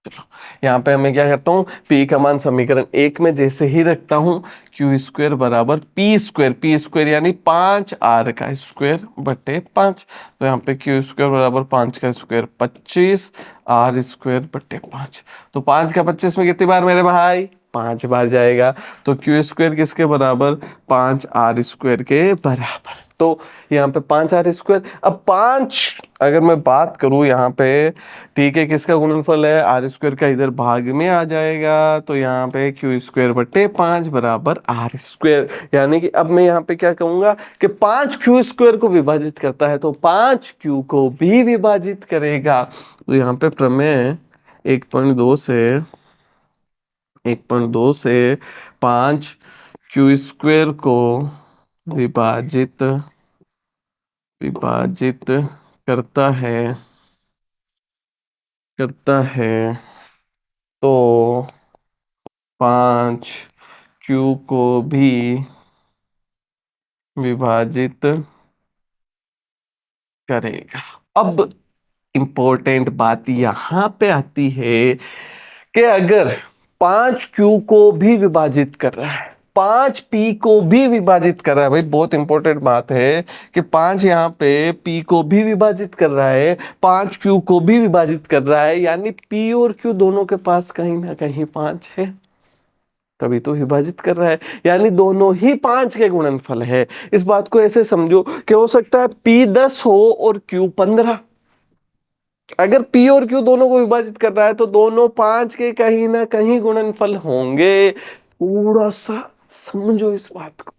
चलो यहाँ पे मैं क्या करता हूँ? P का मान समीकरण 1 में जैसे ही रखता हूँ, Q स्क्वायर बराबर P स्क्वायर यानी 5R का स्क्वायर बटे 5। तो यहाँ पे Q स्क्वायर बराबर 5 का स्क्वायर 25, R स्क्वायर बटे 5। तो 5 का 25 में कितनी बार मेरे भाई? 5 बार जाएगा। तो Q स्क्वायर किसके बराबर? 5R स्क्वायर के बराबर। तो यहाँ पे 5R स्क्वायर। अब 5 अगर मैं बात करूँ यहाँ पे, ठीक है, किसका गुणनफल है? R स्क्वायर का, इधर भाग में आ जाएगा, तो यहाँ पे Q स्क्वायर बटे 5 बराबर R स्क्वायर। यानी कि अब मैं यहाँ पे क्या कहूँगा कि 5 Q स्क्वायर को विभाजित करता है तो 5 Q को भी विभाजित करेगा। तो यहाँ पे प्रमेय 1.2 से 1.2 से 5 क्यू स्क्वायर को विभाजित विभाजित करता है तो 5 क्यू को भी विभाजित करेगा। अब इंपॉर्टेंट बात यहां पे आती है कि अगर 5 क्यू को भी विभाजित कर रहा है, 5 पी को भी विभाजित कर रहा है, भाई बहुत इंपॉर्टेंट बात है कि 5 यहाँ पे पी को भी विभाजित कर रहा है, 5 क्यू को भी विभाजित कर रहा है, यानी पी और क्यू दोनों के पास कहीं ना कहीं 5 है, तभी तो विभाजित कर रहा है, यानी दोनों ही 5 के गुणनफल है। इस बात को ऐसे समझो कि हो सकता है पी 10 हो और क्यू 15। अगर पी और क्यू दोनों को विभाजित कर रहा है तो दोनों 5 के कहीं ना कहीं गुणनफल होंगे। थोड़ा सा समझो इस बात को,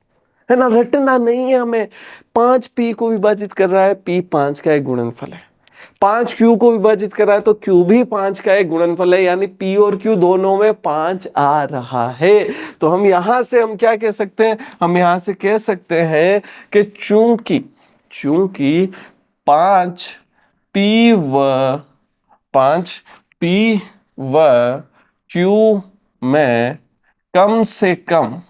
है ना, रटना नहीं है हमें। 5 पी को विभाजित कर रहा है, पी 5 का एक गुणनफल है। 5 क्यू को विभाजित कर रहा है तो क्यू भी 5 का एक गुणनफल है, यानी पी और क्यू दोनों में 5 आ रहा है। तो हम यहां से हम क्या कह सकते हैं, हम यहां से कह सकते हैं कि चूंकि चूंकि 5 पी व 5 पी व क्यू में कम से कम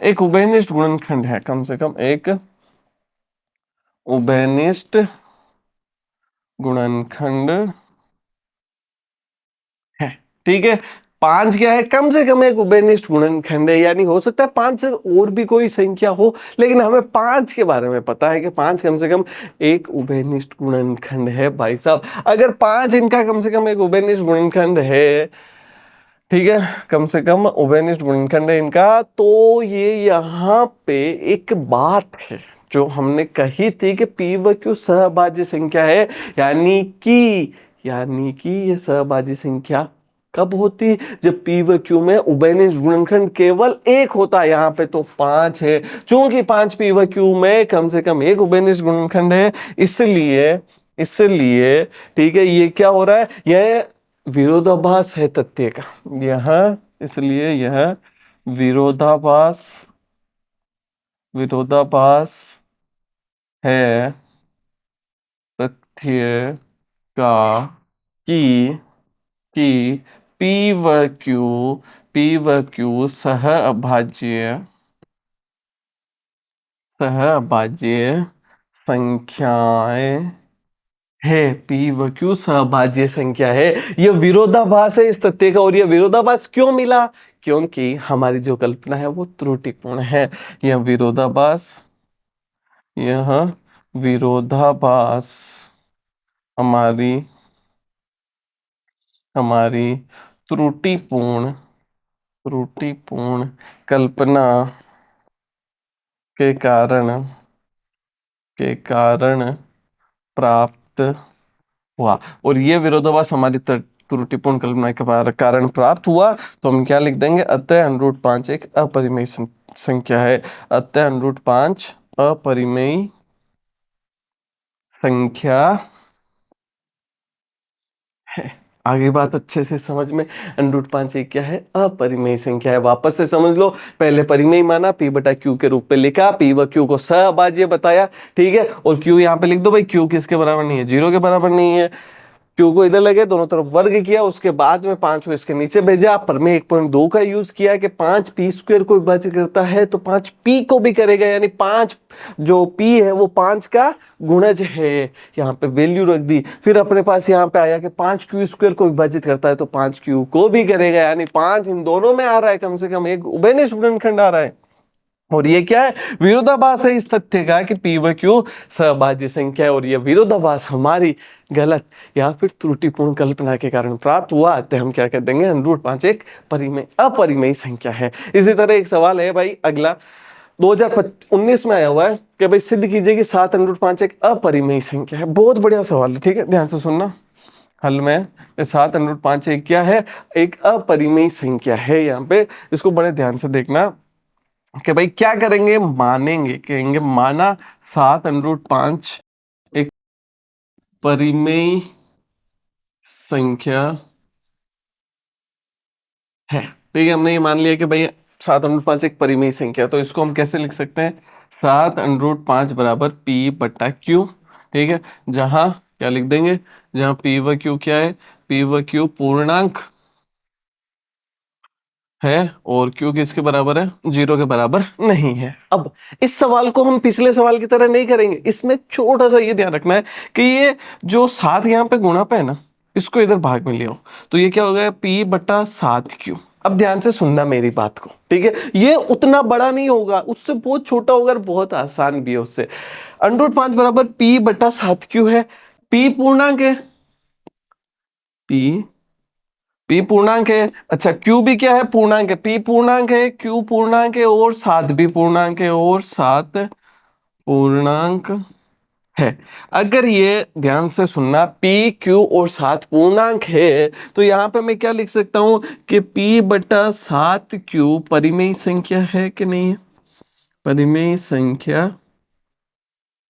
एक उभयनिष्ठ गुणनखंड है, कम से कम एक उभयनिष्ठ गुणनखंड है। ठीक है, 5 क्या है, कम से कम एक उभयनिष्ठ गुणनखंड है, यानी हो सकता है 5 से और भी कोई संख्या हो, लेकिन हमें 5 के बारे में पता है कि 5 कम से कम एक उभयनिष्ठ गुणनखंड है। भाई साहब, अगर 5 इनका कम से कम एक उभयनिष्ठ गुणनखंड है, ठीक है, कम से कम उभयनिष्ठ गुणनखंड है इनका, तो ये यहाँ पे एक बात है जो हमने कही थी कि पी व क्यू सहभाज्य संख्या है, यानी कि ये सहभाज्य संख्या कब होती, जब पी व क्यू में उभयनिष्ठ गुणनखंड केवल एक होता है। यहाँ पे तो 5 है, चूंकि 5 पी व क्यू में कम से कम एक उभयनिष्ठ गुणनखंड है, इसलिए ठीक है, ये क्या हो रहा है, यह विरोधाभास है तथ्य का, यह इसलिए यह विरोधाभास विरोधाभास है तथ्य का कि कि पी व क्यू सहअभाज्य संख्याएं है, पी व क्यू सहभाज्य संख्या है। यह विरोधाभास है इस तथ्य का, और यह विरोधाभास क्यों मिला, क्योंकि हमारी जो कल्पना है वो त्रुटिपूर्ण है। यह विरोधाभास हमारी हमारी त्रुटिपूर्ण कल्पना के कारण प्राप्त हुआ, और ये विरोधाभास हमारी त्रुटिपूर्ण कल्पना के कारण प्राप्त हुआ। तो हम क्या लिख देंगे, अतः √5 एक अपरिमेय संख्या है, अतः √5 अपरिमेय संख्या है। आगे बात अच्छे से समझ में, √5 एक क्या है, अपरिमेय संख्या है। वापस से समझ लो, पहले परिमेय माना, पी बटा क्यू के रूप में लिखा, पी व क्यू को सहअभाज्य बताया, ठीक है, और क्यू यहाँ पे लिख दो भाई, क्यू किसके बराबर नहीं है, 0 के बराबर नहीं है। क्यू को इधर लगे, दोनों तरफ वर्ग किया, उसके बाद में 5 को इसके नीचे भेजा, पर मैं 1.2 का यूज किया कि 5 पी स्क्वायर को विभाजित करता है तो 5 पी को भी करेगा, यानी 5 जो पी है वो 5 का गुणज है, यहाँ पे वैल्यू रख दी। फिर अपने पास यहाँ पे आया कि 5 क्यू स्क्वायर को विभाजित करता है तो 5 क्यू को भी करेगा, यानी 5 इन दोनों में आ रहा है, कम से कम एक उभयनिष्ठ गुणनखंड आ रहा है। और ये क्या है, विरोधाभास है इस तथ्य का कि पी व क्यू सहभाज्य संख्या है, और ये विरोधाभास हमारी गलत या फिर त्रुटिपूर्ण कल्पना के कारण प्राप्त हुआ, तो हम क्या कर देंगे, √5 एक अपरिमेय संख्या है। इसी तरह एक सवाल है भाई अगला, 2019 में आया हुआ है कि भाई सिद्ध कीजिए कि 7 √5 एक अपरिमेय संख्या है। बहुत बढ़िया सवाल है, ठीक है, ध्यान से सुनना। हल में 7 √5 एक क्या है, एक अपरिमेय संख्या है। यहाँ पे इसको बड़े ध्यान से देखना कि भाई क्या करेंगे, मानेंगे, कहेंगे माना 7 √5 एक परिमेय संख्या है। ठीक है, हमने ये मान लिया कि भाई 7/5 एक परिमेय संख्या है, तो इसको हम कैसे लिख सकते हैं, 7/5 बराबर पी बट्टा क्यू। ठीक है, जहां क्या लिख देंगे, जहां पी व क्यू क्या है, पी व क्यू पूर्णांक है और क्यू किसके बराबर है, 0 के बराबर नहीं है। अब इस सवाल को हम पिछले सवाल की तरह नहीं करेंगे, इसमें छोटा सा ये ध्यान रखना है कि ये जो 7 यहाँ पे गुणा पे है ना, इसको इधर भाग में ले आओ, तो ये क्या हो गया, पी बटा 7 क्यू। अब ध्यान से सुनना मेरी बात को, ठीक है, ये उतना बड़ा नहीं होगा, उससे बहुत छोटा होगा और बहुत आसान भी है उससे। √5 बराबर पी बटा 7 क्यू है, पी पूर्णांक है, पी पी पूर्णांक है, अच्छा क्यू भी क्या है, पूर्णांक है, पी पूर्णांक है, क्यू पूर्णांक है और 7 भी पूर्णांक है और 7 पूर्णांक है। अगर ये ध्यान से सुनना, पी क्यू और 7 पूर्णांक है, तो यहां पे मैं क्या लिख सकता हूं कि पी बटा 7 क्यू परिमेय संख्या है कि नहीं है, परिमेय संख्या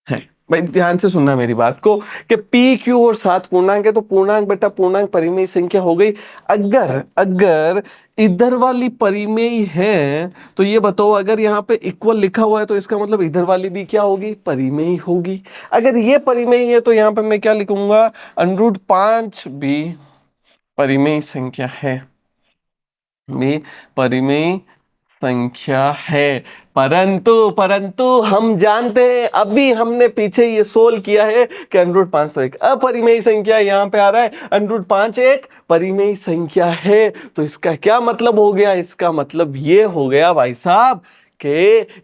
है। भाई ध्यान से सुनना मेरी बात को कि पी क्यू और 7 पूर्णांक है, तो पूर्णांक बटा पूर्णांक परिमेय संख्या हो गई। अगर अगर इधर वाली परिमेय है, तो ये बताओ, अगर यहाँ पे इक्वल लिखा हुआ है तो इसका मतलब इधर वाली भी क्या होगी, परिमेय होगी। अगर ये परिमेय है तो यहाँ पे मैं क्या लिखूंगा, √5 भी परिमेय संख्या है, भी परिमेय संख्या है। परंतु परंतु हम जानते हैं, अभी हमने पीछे ये सोल्व किया है कि √5 तो एक अपरिमेय संख्या है, यहां पे आ रहा है √5 एक परिमेय संख्या है। तो इसका क्या मतलब हो गया, इसका मतलब ये हो गया भाई साहब कि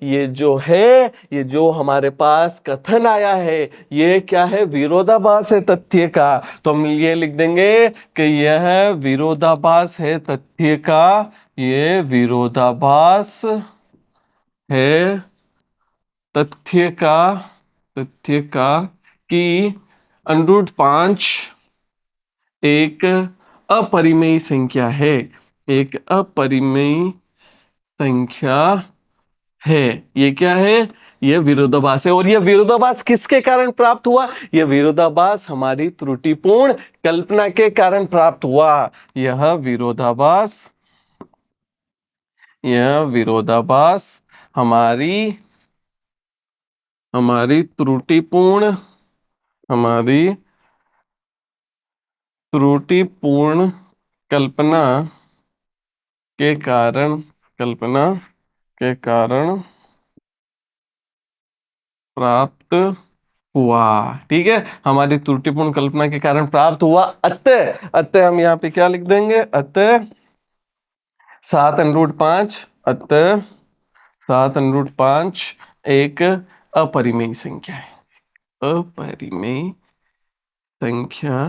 ये जो है, ये जो हमारे पास कथन आया है, ये क्या है, विरोधाभास है तथ्य का। तो हम ये लिख देंगे कि यह विरोधाभास है तथ्य का, ये विरोधाभास है तथ्य का, तथ्य का कि √5 एक अपरिमेय संख्या है, एक अपरिमेय संख्या है। ये क्या है, ये विरोधाभास है। और ये विरोधाभास किसके कारण प्राप्त हुआ, ये विरोधाभास हमारी त्रुटिपूर्ण कल्पना के कारण प्राप्त हुआ। यह विरोधाभास, यह विरोधाभास हमारी हमारी त्रुटिपूर्ण, हमारी त्रुटिपूर्ण कल्पना के कारण, कल्पना के कारण प्राप्त हुआ। ठीक है, हमारी त्रुटिपूर्ण कल्पना के कारण प्राप्त हुआ। अतः अतः हम यहाँ पे क्या लिख देंगे, अतः 7√5, अतः 7√5 एक अपरिमेय संख्या है, अपरिमेय संख्या।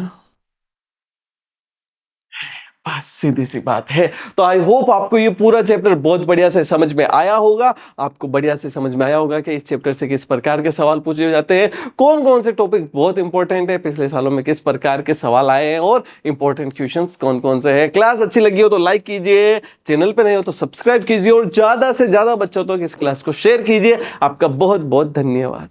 बस सीधी सी बात है। तो आई होप आपको ये पूरा चैप्टर बहुत बढ़िया से समझ में आया होगा, आपको बढ़िया से समझ में आया होगा कि इस चैप्टर से किस प्रकार के सवाल पूछे जाते हैं, कौन कौन से टॉपिक्स बहुत इंपॉर्टेंट है, पिछले सालों में किस प्रकार के सवाल आए हैं और इंपॉर्टेंट क्वेश्चंस कौन कौन से हैं। क्लास अच्छी लगी हो तो लाइक कीजिए, चैनल पे नहीं हो तो सब्सक्राइब कीजिए और ज्यादा से ज्यादा बच्चों तक इस क्लास को शेयर कीजिए। आपका बहुत बहुत धन्यवाद।